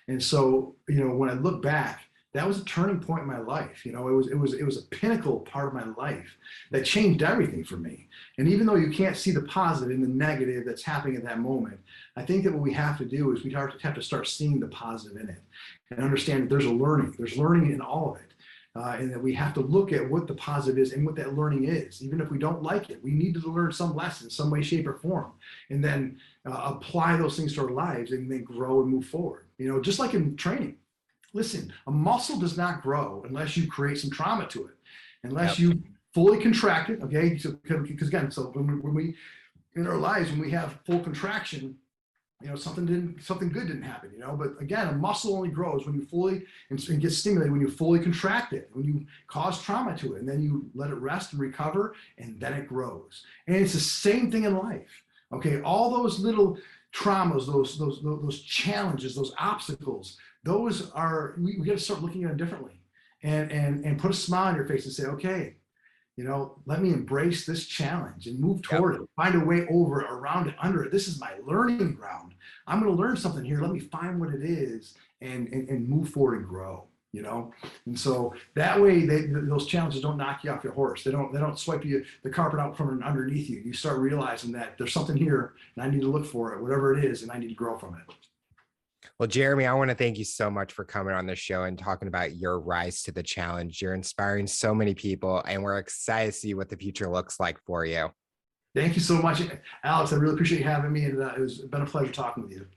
B: And so, when I look back, that was a turning point in my life. It was a pinnacle part of my life that changed everything for me. And even though you can't see the positive and the negative that's happening at that moment, I think that what we have to do is we have to start seeing the positive in it and understand that there's learning in all of it. And that we have to look at what the positive is and what that learning is. Even if we don't like it, we need to learn some lesson, some way, shape, or form, and then apply those things to our lives and then grow and move forward. Just like in training. Listen, a muscle does not grow unless you create some trauma to it, unless you fully contract it. Okay, because again, so when we in our lives, when we have full contraction, something good didn't happen, but again, a muscle only grows when you fully and gets stimulated when you fully contract it, when you cause trauma to it, and then you let it rest and recover, and then it grows. And it's the same thing in life. Okay, all those little traumas, those challenges, those obstacles, those are, we got to start looking at them differently and put a smile on your face and say, okay, let me embrace this challenge and move toward it, find a way over it, around it, under it. This is my learning ground. I'm going to learn something here. Let me find what it is and move forward and grow, And so that way those challenges don't knock you off your horse. They don't swipe the carpet out from underneath you. You start realizing that there's something here and I need to look for it, whatever it is, and I need to grow from it.
A: Well, Jeramy, I want to thank you so much for coming on the show and talking about your rise to the challenge. You're inspiring so many people, and we're excited to see what the future looks like for you.
B: Thank you so much, Alex. I really appreciate you having me, and it's been a pleasure talking with you.